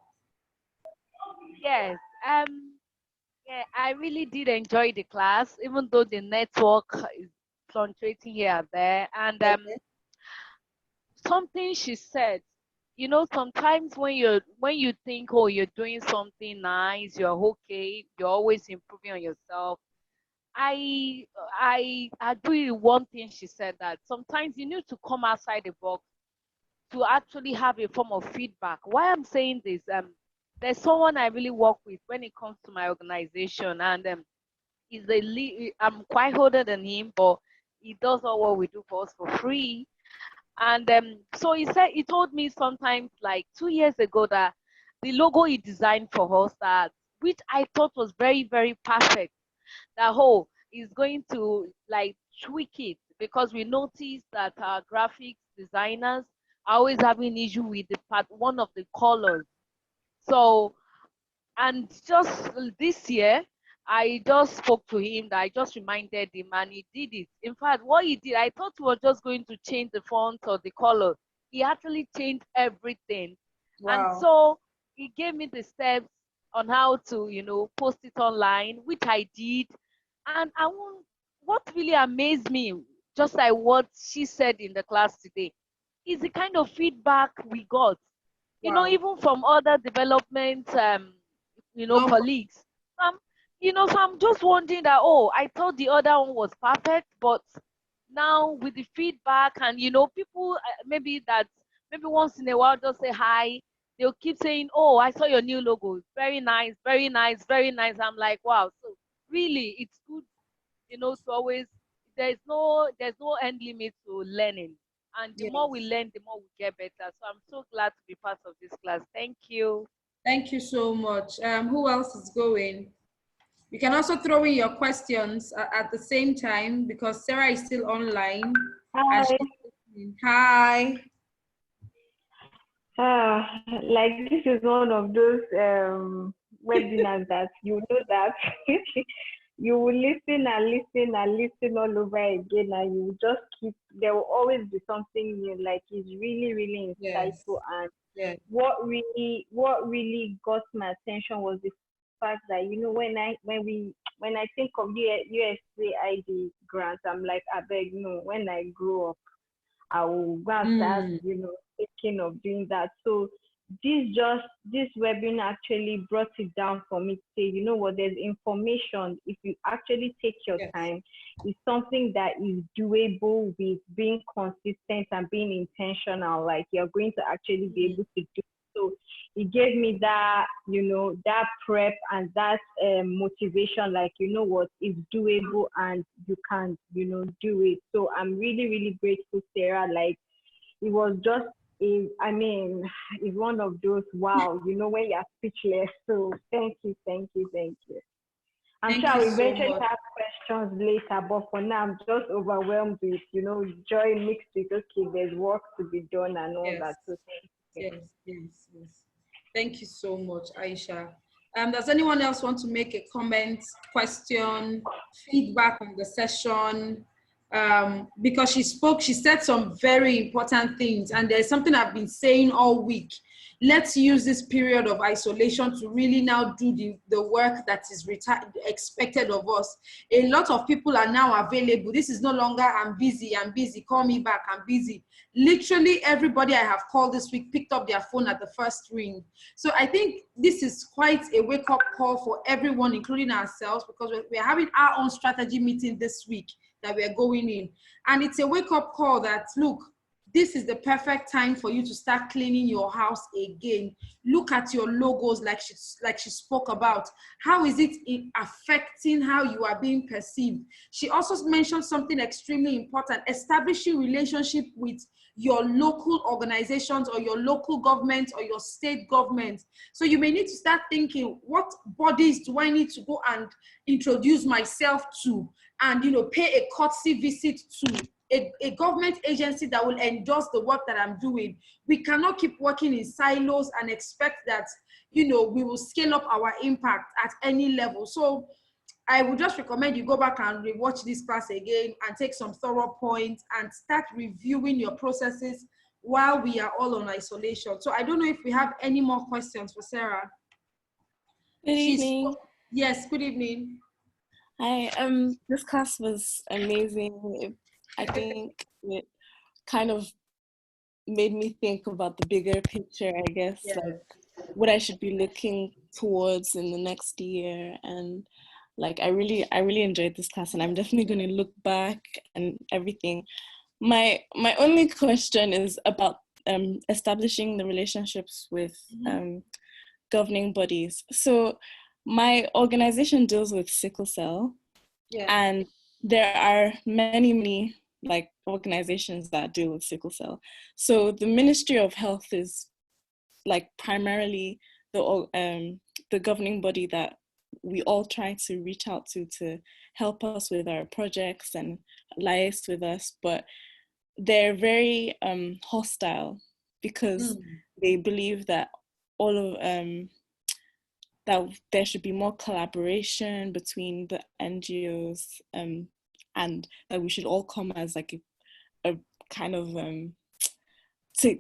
Yes. Yeah, I really did enjoy the class, even though the network is fluctuating here and there. And something she said, you know, sometimes when you think, oh, you're doing something nice, you're okay, you're always improving on yourself. I agree with one thing she said, that sometimes you need to come outside the box to actually have a form of feedback. Why I'm saying this, there's someone I really work with when it comes to my organization, and I'm quite older than him, but he does all what we do for us for free. And so he told me sometimes like 2 years ago that the logo he designed for us, that which I thought was very, very perfect, that whole is going to like tweak it, because we noticed that our graphics designers are always having issue with one of the colors. So, and just this year, I just spoke to him, that I just reminded him, and he did it. In fact, what he did, I thought he was just going to change the font or the color. He actually changed everything. Wow. And so he gave me the steps on how to, you know, post it online, which I did. And what really amazed me, just like what she said in the class today, is the kind of feedback we got. You know, even from other development, colleagues. So I'm just wondering that, oh, I thought the other one was perfect, but now with the feedback and, people maybe once in a while just say hi, they'll keep saying, oh, I saw your new logo. Very nice, very nice, very nice. I'm like, wow. So really, it's good, to always, there's no end limit to learning. And the more we learn, the more we get better. So I'm so glad to be part of this class. Thank you. Thank you so much. Who else is going? You can also throw in your questions at the same time, because Sarah is still online. Hi. Hi. Like this is one of those webinars that you know that you will listen and listen and listen all over again, and you just keep, there will always be something new. Like it's really, really insightful. And what really got my attention was the fact that, when I think of USAID grants, I'm like, I beg, no, when I grow up, I will go and start, thinking of doing that. So this webinar actually brought it down for me to say, you know what, there's information. If you actually take your time, it's something that is doable with being consistent and being intentional. Like you're going to actually be able to do. So it gave me that, that prep and that motivation, like, you know what, it's doable and you can, do it. So I'm really, really grateful, Sarah. Like it was just, it's one of those, wow, when you're speechless. So thank you. I'm sure I'll eventually have questions later, but for now, I'm just overwhelmed with, joy mixed with, okay, there's work to be done and all that. So thank you. Yes. Thank you so much, Aisha. Does anyone else want to make a comment, question, feedback on the session? Because she said some very important things, and there's something I've been saying all week. let's use this period of isolation to really now do the work that is expected of us. A lot of people are now available. This is no longer, I'm busy, call me back, I'm busy. Literally everybody I have called this week picked up their phone at the first ring. So I think this is quite a wake-up call for everyone, including ourselves, because we're having our own strategy meeting this week that we're going in. And it's a wake-up call that, look, this is the perfect time for you to start cleaning your house again. Look at your logos like she spoke about. How is it affecting how you are being perceived? She also mentioned something extremely important, establishing relationship with your local organizations or your local government or your state government. So you may need to start thinking, what bodies do I need to go and introduce myself to and, pay a courtesy visit to? A government agency that will endorse the work that I'm doing. We cannot keep working in silos and expect that, we will scale up our impact at any level. So I would just recommend you go back and rewatch this class again and take some thorough points and start reviewing your processes while we are all on isolation. So I don't know if we have any more questions for Sarah. Good evening. Yes, good evening. Hi, this class was amazing. I think it kind of made me think about the bigger picture, I guess, like what I should be looking towards in the next year. And like, I really enjoyed this class, and I'm definitely going to look back and everything. My only question is about establishing the relationships with governing bodies. So my organization deals with sickle cell, and there are many like organizations that deal with sickle cell. So the Ministry of Health is like primarily the governing body that we all try to reach out to help us with our projects and liaise with us, but they're very hostile because they believe that all of that there should be more collaboration between the NGOs and that we should all come as like a kind of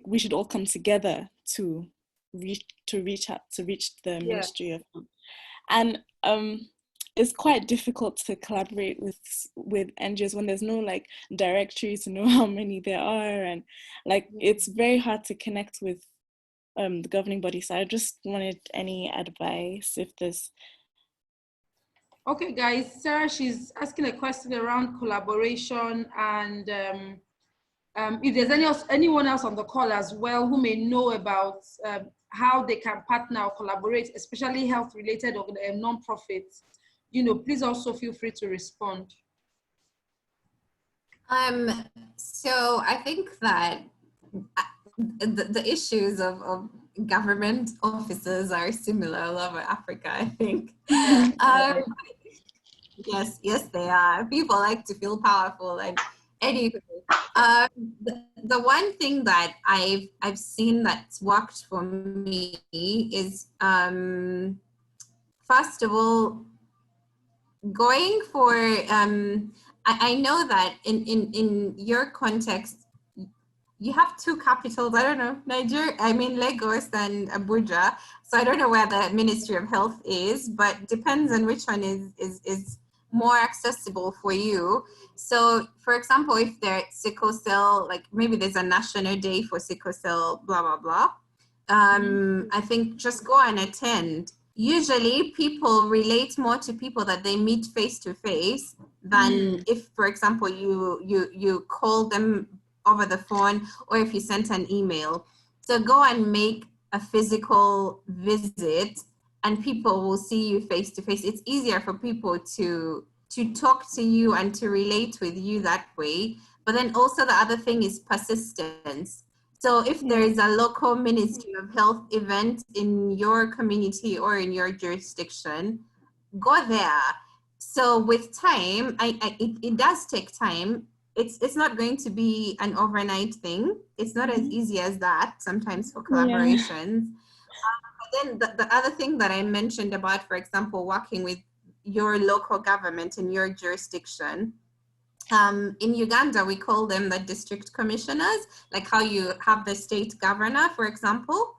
we should all come together to reach the Ministry of Health. And it's quite difficult to collaborate with NGOs when there's no like directory to know how many there are, and like it's very hard to connect with the governing body. So I just wanted any advice if there's. Okay, guys, Sarah, she's asking a question around collaboration, and if there's anyone else on the call as well who may know about how they can partner or collaborate, especially health-related or non-profits, please also feel free to respond. So I think that the issues of government officers are similar all over Africa, I think. Yes, they are. People like to feel powerful. And anyway, the one thing that I've seen that's worked for me is, first of all, going for, I know that in your context, you have two capitals. I don't know, Lagos and Abuja. So I don't know where the Ministry of Health is, but depends on which one is more accessible for you. So for example, if there's sickle cell, like maybe there's a national day for sickle cell, blah, blah, blah. I think just go and attend. Usually people relate more to people that they meet face to face than if, for example, you call them over the phone or if you sent an email. So go and make a physical visit and people will see you face to face. It's easier for people to talk to you and to relate with you that way. But then also the other thing is persistence. So if there is a local Ministry of Health event in your community or in your jurisdiction, go there. So with time, it does take time. It's not going to be an overnight thing. It's not as easy as that sometimes for collaborations. But then the other thing that I mentioned about, for example, working with your local government in your jurisdiction. In Uganda, we call them the district commissioners, like how you have the state governor, for example.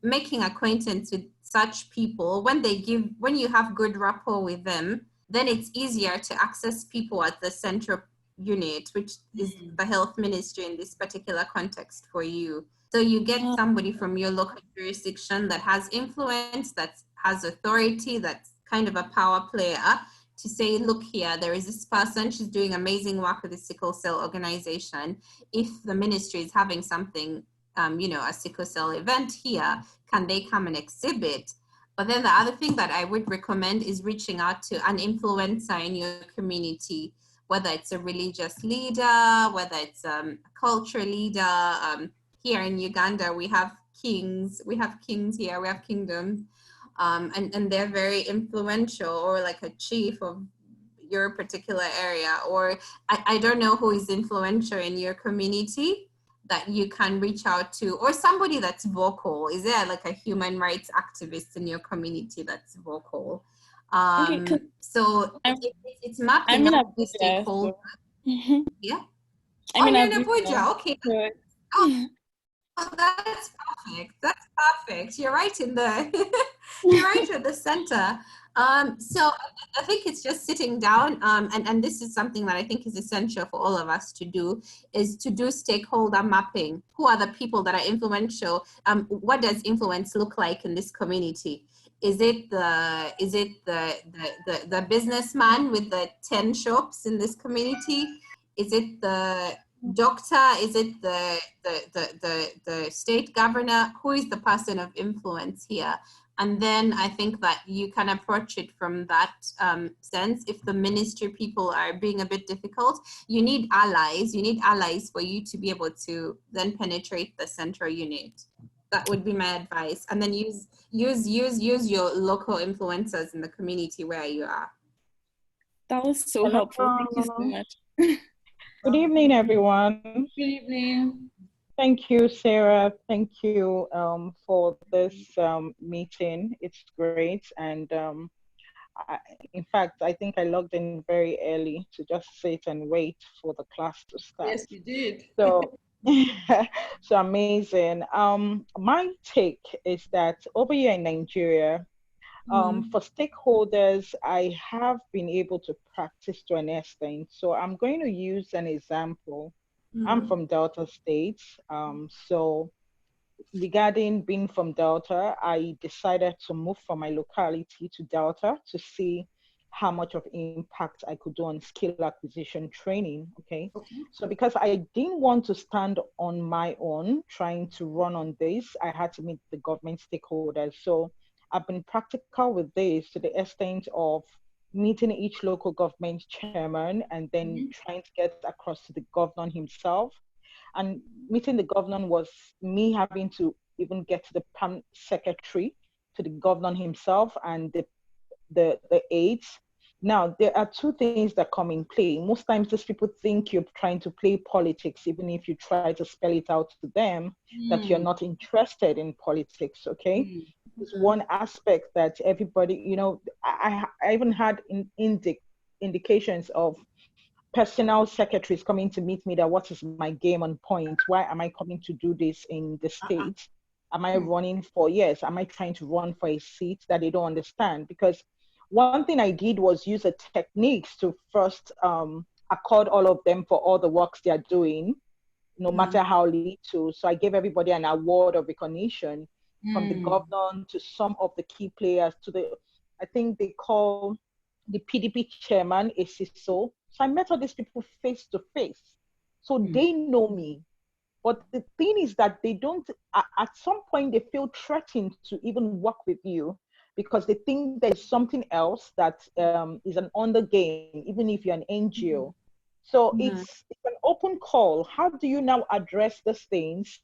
making acquaintance with such people, when you have good rapport with them, then it's easier to access people at the central unit, which is the health ministry in this particular context for you. So you get somebody from your local jurisdiction that has influence, that has authority, that's kind of a power player, to say, look here, there is this person, she's doing amazing work with the sickle cell organization. If the ministry is having something, a sickle cell event here, can they come and exhibit? But then the other thing that I would recommend is reaching out to an influencer in your community, whether it's a religious leader, whether it's a cultural leader. Here in Uganda, we have kings here, we have kingdoms, and they're very influential, or like a chief of your particular area, or I don't know who is influential in your community that you can reach out to, or somebody that's vocal. Is there like a human rights activist in your community that's vocal? So it's mapping out the stakeholders. So. Yeah. I mean, you're in Abuja. Okay. Oh, that's perfect. That's perfect. You're right in the you're right at the center. So I think it's just sitting down, and this is something that I think is essential for all of us to do, is to do stakeholder mapping. Who are the people that are influential? What does influence look like in this community? Is it the businessman with the 10 shops in this community? Is it the doctor? Is it the state governor? Who is the person of influence here? And then I think that you can approach it from that sense. If the ministry people are being a bit difficult, you need allies. You need allies for you to be able to then penetrate the central unit. That would be my advice. And then use your local influencers in the community where you are. That was so helpful. Thank you so much. Good evening, everyone. Good evening. Thank you, Sarah. Thank you for this meeting. It's great. And in fact, I think I logged in very early to just sit and wait for the class to start. Yes, you did. So, so amazing. My take is that over here in Nigeria, for stakeholders, I have been able to practice to an extent. So I'm going to use an example. I'm from Delta State. So regarding being from Delta, I decided to move from my locality to Delta to see how much of impact I could do on skill acquisition training. Okay. So because I didn't want to stand on my own trying to run on this, I had to meet the government stakeholders. So I've been practical with this to the extent of meeting each local government chairman and then trying to get across to the governor himself. And meeting the governor was me having to even get to the PAM secretary, to the governor himself, and the aides. Now, there are two things that come in play. Most times these people think you're trying to play politics, even if you try to spell it out to them that you're not interested in politics, okay? It's one aspect that everybody, I even had indications of personal secretaries coming to meet me that what is my game on point? Why am I coming to do this in the state? Am I running for, yes, am I trying to run for a seat that they don't understand? Because one thing I did was use the techniques to first accord all of them for all the works they're doing, no matter how little. So I gave everybody an award of recognition from the governor to some of the key players to I think they call the PDP chairman a CISO. So I met all these people face to face. So they know me. But the thing is that they don't, at some point, they feel threatened to even work with you because they think there's something else that is an under game, even if you're an NGO. So it's an open call. How do you now address these things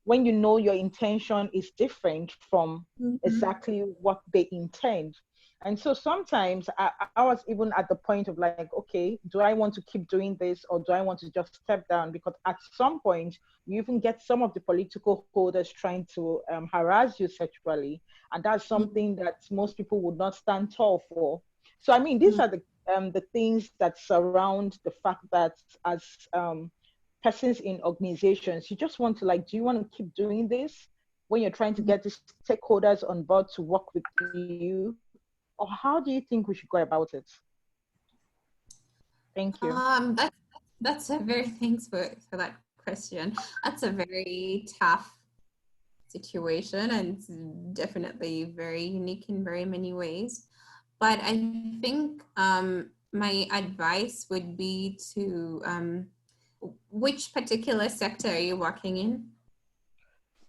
when you know your intention is different from exactly what they intend? And so sometimes I was even at the point of like, okay, do I want to keep doing this or do I want to just step down? Because at some point, you even get some of the political holders trying to harass you sexually. And that's something that most people would not stand tall for. So, I mean, these are the things that surround the fact that as persons in organizations, you just want to like, do you want to keep doing this? when you're trying to get the stakeholders on board to work with you? Or how do you think we should go about it? Thank you. That's a very thanks for that question. That's a very tough situation, and it's definitely very unique in very many ways. But I think my advice would be to which particular sector are you working in?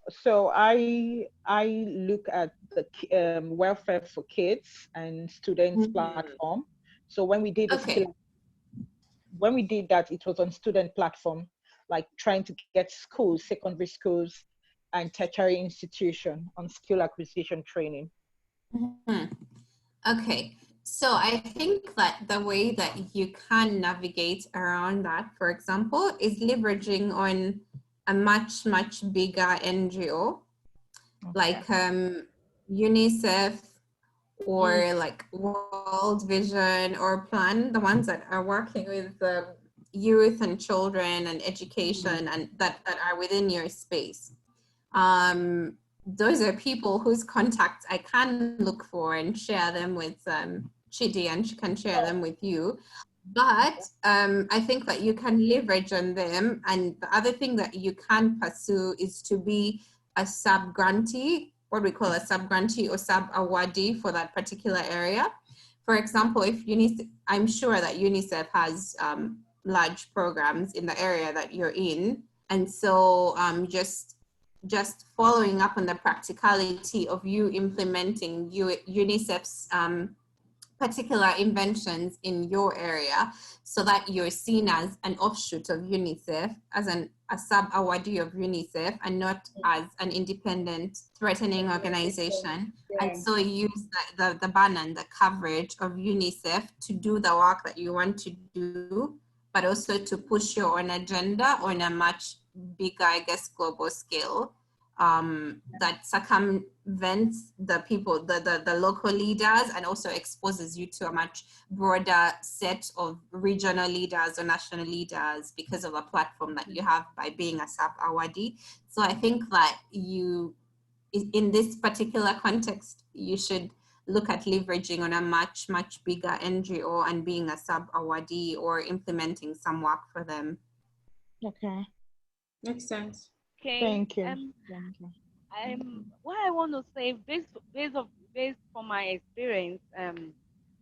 So I look at the welfare for kids and students platform. So when we did a Okay. skill, when we did that, it was on student platform, like trying to get schools, secondary schools, and tertiary institution on skill acquisition training. Okay, so I think that the way that you can navigate around that, for example, is leveraging on a much bigger NGO like UNICEF or like World Vision or Plan, the ones that are working with youth and children and education and that are within your space. Those are people whose contacts I can look for and share them with Chidi, and she can share them with you. But I think that you can leverage on them. And the other thing that you can pursue is to be a sub-grantee, what we call a sub-grantee or sub-awardee for that particular area. For example, if UNICEF, I'm sure that UNICEF has large programs in the area that you're in. And so just following up on the practicality of you implementing UNICEF's particular inventions in your area so that you're seen as an offshoot of UNICEF, as a sub-awardee of UNICEF and not as an independent threatening organization. And so use the banner and the coverage of UNICEF to do the work that you want to do, but also to push your own agenda on a much bigger, I guess, global scale. That circumvents the people, the local leaders, and also exposes you to a much broader set of regional leaders or national leaders because of a platform that you have by being a sub-awardee. So I think that you, in this particular context, you should look at leveraging on a much bigger NGO and being a sub-awardee or implementing some work for them. Okay. Makes sense. Okay. Thank you. What I want to say, based on my experience,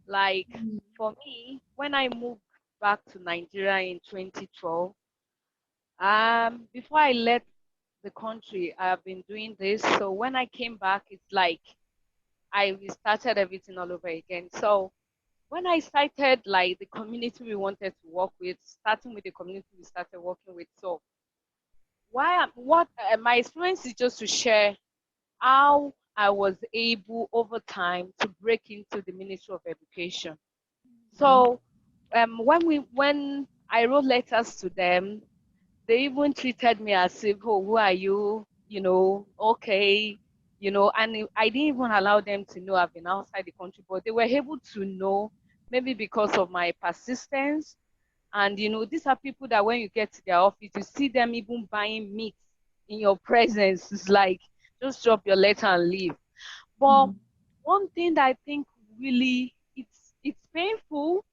like for me, when I moved back to Nigeria in 2012, before I left the country, I've been doing this. So when I came back, it's like I restarted everything all over again. So when I started, like the community we wanted to work with, starting with the community we started working with, so my experience is just to share how I was able over time to break into the Ministry of Education. So when I wrote letters to them, they even treated me as if, oh, who are you? You know, okay, you know, and I didn't even allow them to know I've been outside the country, but they were able to know, maybe because of my persistence. And, you know, these are people that when you get to their office, you see them even buying meat in your presence. It's like, just drop your letter and leave. But one thing that I think really, it's painful.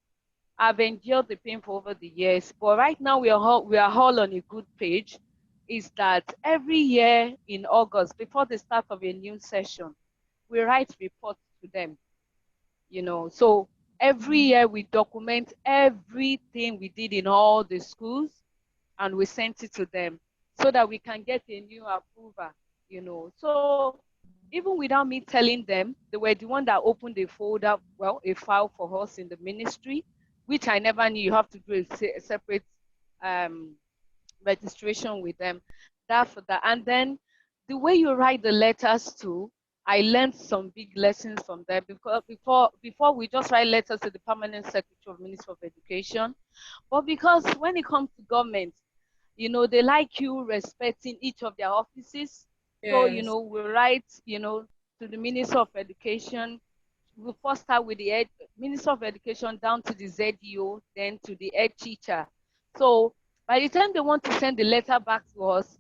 I've endured the pain for over the years, but right now we are all on a good page. Is that every year in August, before the start of a new session, we write reports to them. You know, so every year we document everything we did in all the schools, and we sent it to them so that we can get a new approval. You know, so even without me telling them, they were the one that opened a folder, well, a file for us in the ministry, which I never knew you have to do a separate registration with them. That for that. And then the way you write the letters too, I learned some big lessons from there, because before we just write letters to the permanent secretary of Ministry of Education. But because when it comes to government, you know, they like you respecting each of their offices. Yes. So, you know, we write, you know, to the Minister of Education. We first start with the Minister of Education down to the ZDO, then to the head teacher. So by the time they want to send the letter back to us,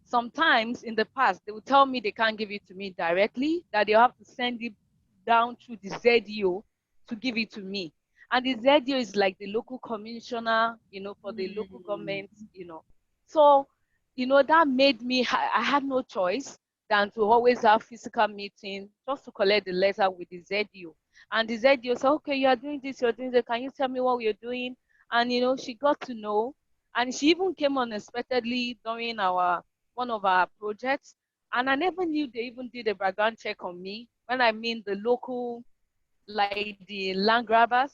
sometimes in the past, they will tell me they can't give it to me directly, that they'll have to send it down through the ZEO to give it to me. And the ZEO is like the local commissioner, for the local government, So, that made me, I had no choice than to always have physical meeting just to collect the letter with the ZEO. And the ZEO said, okay, you are doing this, you're doing that. Can you tell me what you're doing? And, she got to know. And she even came unexpectedly during one of our projects. And I never knew they even did a background check on me. When I mean the local, like the land grabbers,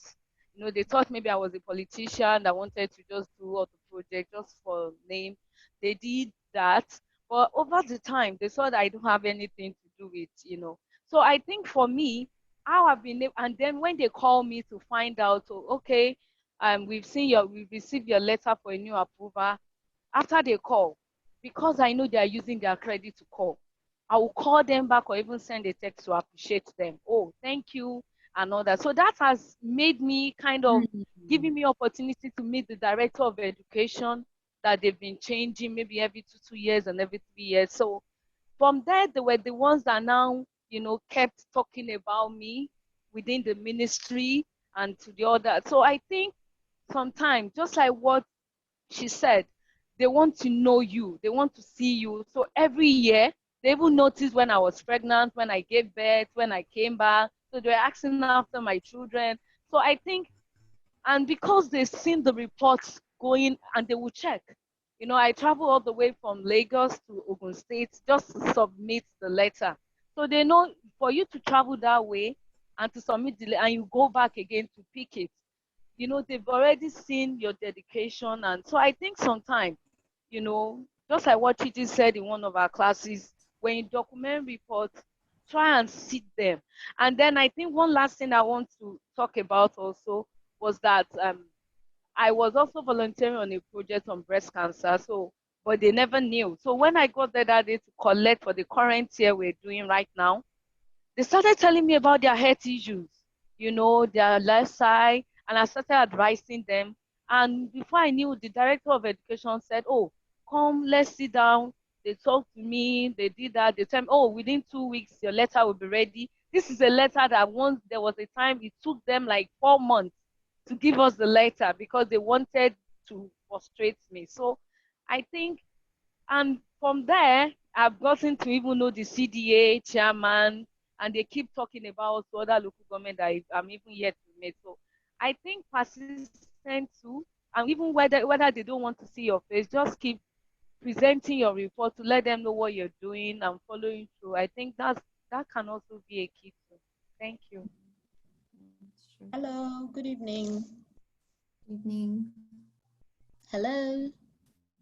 they thought maybe I was a politician that wanted to just do all the project just for name. They did that. But over the time, they saw that I don't have anything to do with. So I think for me, how I've been able, and then when they call me to find out, okay, we've received your letter for a new approval. After they call, because I know they are using their credit to call, I will call them back or even send a text to appreciate them. Oh, thank you, and all that. So that has made me kind of giving me opportunity to meet the director of education that they've been changing maybe every two years and every 3 years. So from there, they were the ones that now, kept talking about me within the ministry and to the other. So I think sometimes, just like what she said, they want to know you, they want to see you. So every year, they even noticed when I was pregnant, when I gave birth, when I came back. So they were asking after my children. So I think, and because they've seen the reports going and they will check. I travel all the way from Lagos to Ogun State just to submit the letter. So they know for you to travel that way and to submit and you go back again to pick it, they've already seen your dedication. And so I think sometimes, just like what Chichi said in one of our classes, when you document reports, try and see them. And then I think one last thing I want to talk about also was that I was also volunteering on a project on breast cancer. So, but they never knew. So when I got there that day to collect for the current year we're doing right now, they started telling me about their health issues, their lifestyle, and I started advising them. And before I knew, the director of education said, oh, come, let's sit down. They talked to me, they did that. They told me, oh, within 2 weeks, your letter will be ready. This is a letter that once there was a time, it took them like 4 months to give us the letter because they wanted to frustrate me. So I think, and from there, I've gotten to even know the CDA chairman, and they keep talking about other local government that I'm even yet to meet. So I think persistent too, and even whether they don't want to see your face, just keep presenting your report to let them know what you're doing and following through. I think that can also be a key too. Thank you. Hello, good evening. Good evening. Hello.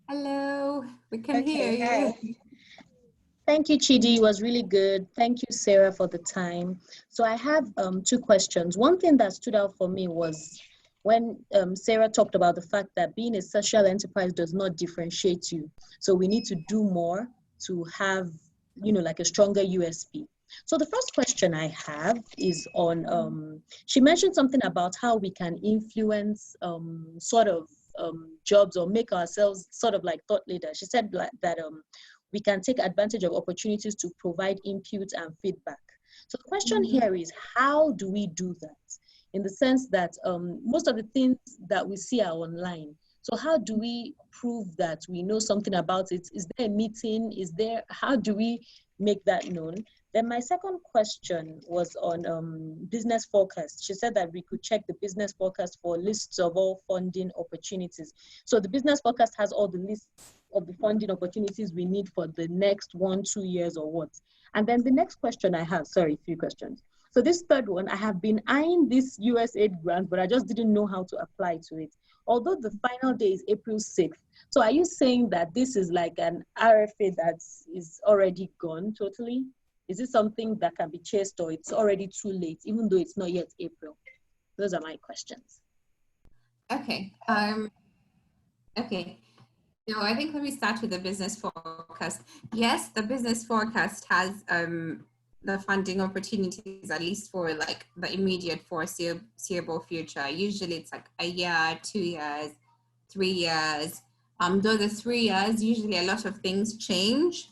Hello, we can hear you. Hi. Thank you, Chidi. It was really good. Thank you, Sarah, for the time. So I have two questions. One thing that stood out for me was when Sarah talked about the fact that being a social enterprise does not differentiate you. So we need to do more to have, like a stronger USP. So the first question I have is on, she mentioned something about how we can influence jobs or make ourselves sort of like thought leaders. She said that we can take advantage of opportunities to provide input and feedback. So the question here is, how do we do that? In the sense that most of the things that we see are online. So how do we prove that we know something about it? Is there a meeting? How do we make that known? Then my second question was on business forecast. She said that we could check the business forecast for lists of all funding opportunities. So the business forecast has all the lists of the funding opportunities we need for the next 1-2 years or what. And then the next question I have, sorry, 3 questions. So this third one, I have been eyeing this USAID grant, but I just didn't know how to apply to it. Although the final day is April 6th. So are you saying that this is like an RFA that is already gone totally? Is it something that can be chased or it's already too late, even though it's not yet April? Those are my questions. Okay. Okay. So I think let me start with the business forecast. Yes, the business forecast has the funding opportunities, at least for like the immediate foreseeable future. Usually it's like a year, 2 years, 3 years. Though the 3 years, usually a lot of things change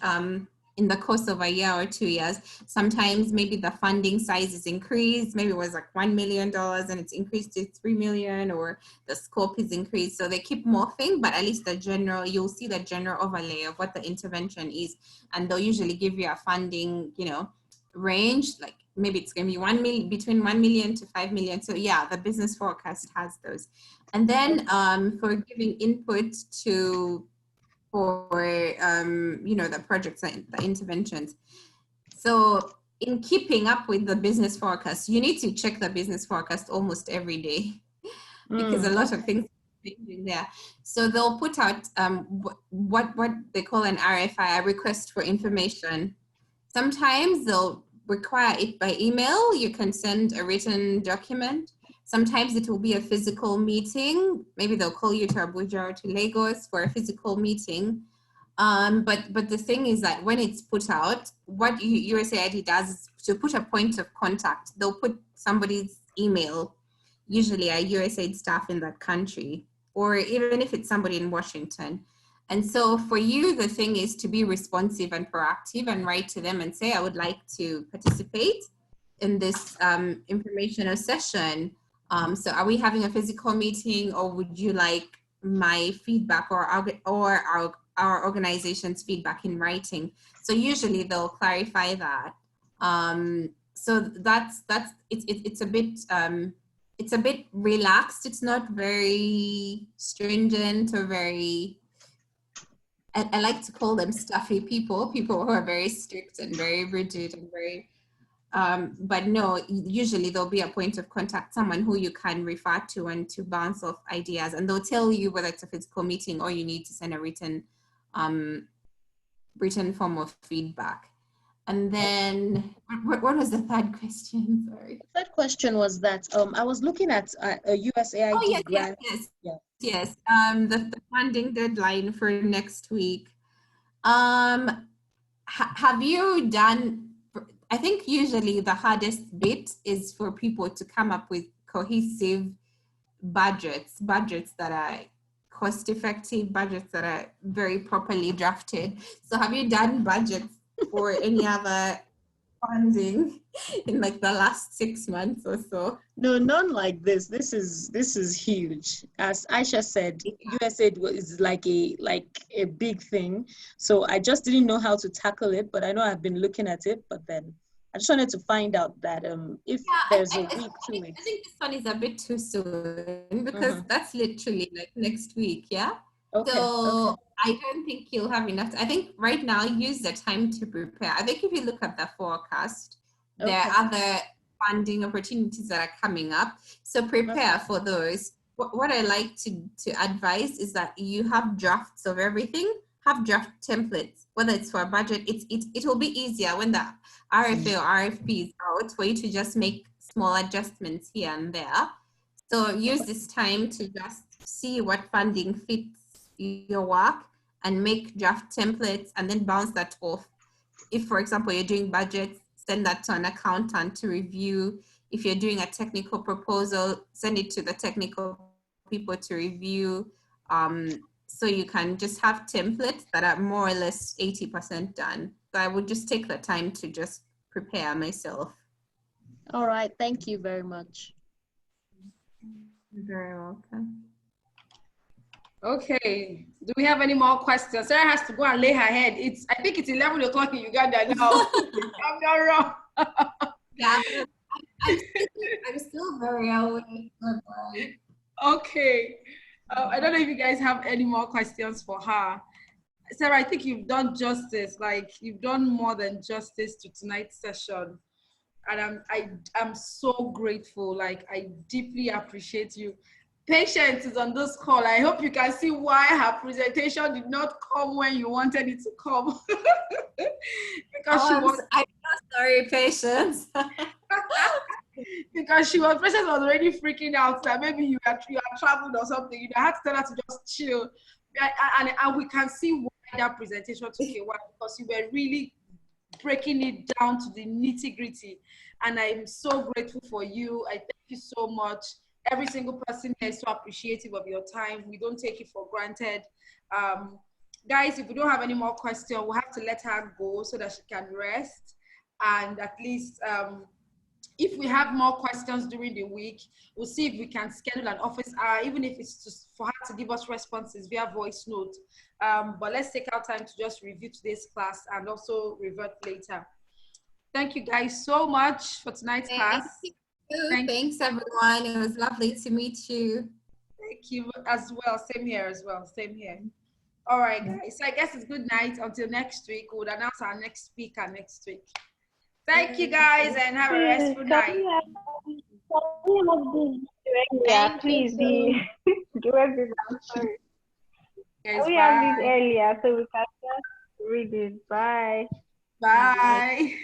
in the course of a year or 2 years. Sometimes maybe the funding size is increased. Maybe it was like $1 million and it's increased to 3 million, or the scope is increased. So they keep morphing, but at least you'll see the general overlay of what the intervention is. And they'll usually give you a funding, range, like maybe it's going to be 1 million, between 1 million to 5 million. So yeah, the business forecast has those. And then for giving input for the projects and the interventions. So in keeping up with the business forecast, you need to check the business forecast almost every day because a lot of things are changing there. So they'll put out what they call an RFI, a request for information. Sometimes they'll require it by email. You can send a written document. Sometimes it will be a physical meeting. Maybe they'll call you to Abuja or to Lagos for a physical meeting. But the thing is that when it's put out, what USAID does is to put a point of contact. They'll put somebody's email, usually a USAID staff in that country, or even if it's somebody in Washington. And so for you, the thing is to be responsive and proactive and write to them and say, I would like to participate in this informational session. So are we having a physical meeting, or would you like my feedback or our organization's feedback in writing? So usually they'll clarify that. So it's a bit relaxed. It's not very stringent or very, I like to call them stuffy people who are very strict and very rigid and very, but no, usually there'll be a point of contact, someone who you can refer to and to bounce off ideas, and they'll tell you whether it's a physical meeting or you need to send a written form of feedback. And then what was the third question? Sorry. The third question was that I was looking at a USAID grant. Yes. The funding deadline for next week. Have you done? I think usually the hardest bit is for people to come up with cohesive budgets that are cost-effective, budgets that are very properly drafted. So have you done budgets for any other funding in like the last 6 months or so? No, none like this. This is huge. As Aisha said, USAID is like a big thing. So I just didn't know how to tackle it, but I know I've been looking at it. But then I just wanted to find out that if there's a week to it. I think this one is a bit too soon because that's literally like next week, yeah? Okay. So I don't think you'll have enough. I think right now use the time to prepare. I think if you look at the forecast, there are other funding opportunities that are coming up. So prepare for those. What I like to advise is that you have drafts of everything. Have draft templates, whether it's for a budget. It will be easier when the RFA or RFP is out for you to just make small adjustments here and there. So use this time to just see what funding fits your work and make draft templates and then bounce that off. If, for example, you're doing budgets, send that to an accountant to review. If you're doing a technical proposal, send it to the technical people to review. So you can just have templates that are more or less 80% done. So I would just take the time to just prepare myself. All right, thank you very much. You're very welcome. Okay, do we have any more questions? Sarah has to go and lay her head. I think it's 11 o'clock in Uganda now. I'm not wrong. Yeah, I'm still very awake. Okay. I don't know if you guys have any more questions for her. Sarah, I think you've done justice. Like, you've done more than justice to tonight's session. And I'm so grateful. Like, I deeply appreciate you. Patience is on this call. I hope you can see why her presentation did not come when you wanted it to come. Because I'm so sorry, Patience. Because Patience was already freaking out that maybe you had traveled or something. You had to tell her to just chill. And we can see why that presentation took a while, because you were really breaking it down to the nitty-gritty. And I'm so grateful for you. I thank you so much. Every single person here is so appreciative of your time. We don't take it for granted. Guys, if we don't have any more questions, we'll have to let her go so that she can rest. And at least if we have more questions during the week, we'll see if we can schedule an office hour, even if it's just for her to give us responses via voice note. But let's take our time to just review today's class and also revert later. Thank you guys so much for tonight's class. Thanks everyone. It was lovely to meet you. Thank you as well. Same here as well. Same here. All right, guys. So I guess it's good night until next week. We'll announce our next speaker next week. Thank you guys and have a restful night. Please, the webinar. Sorry. Guys, we have this earlier so we can just read it. Bye. Bye.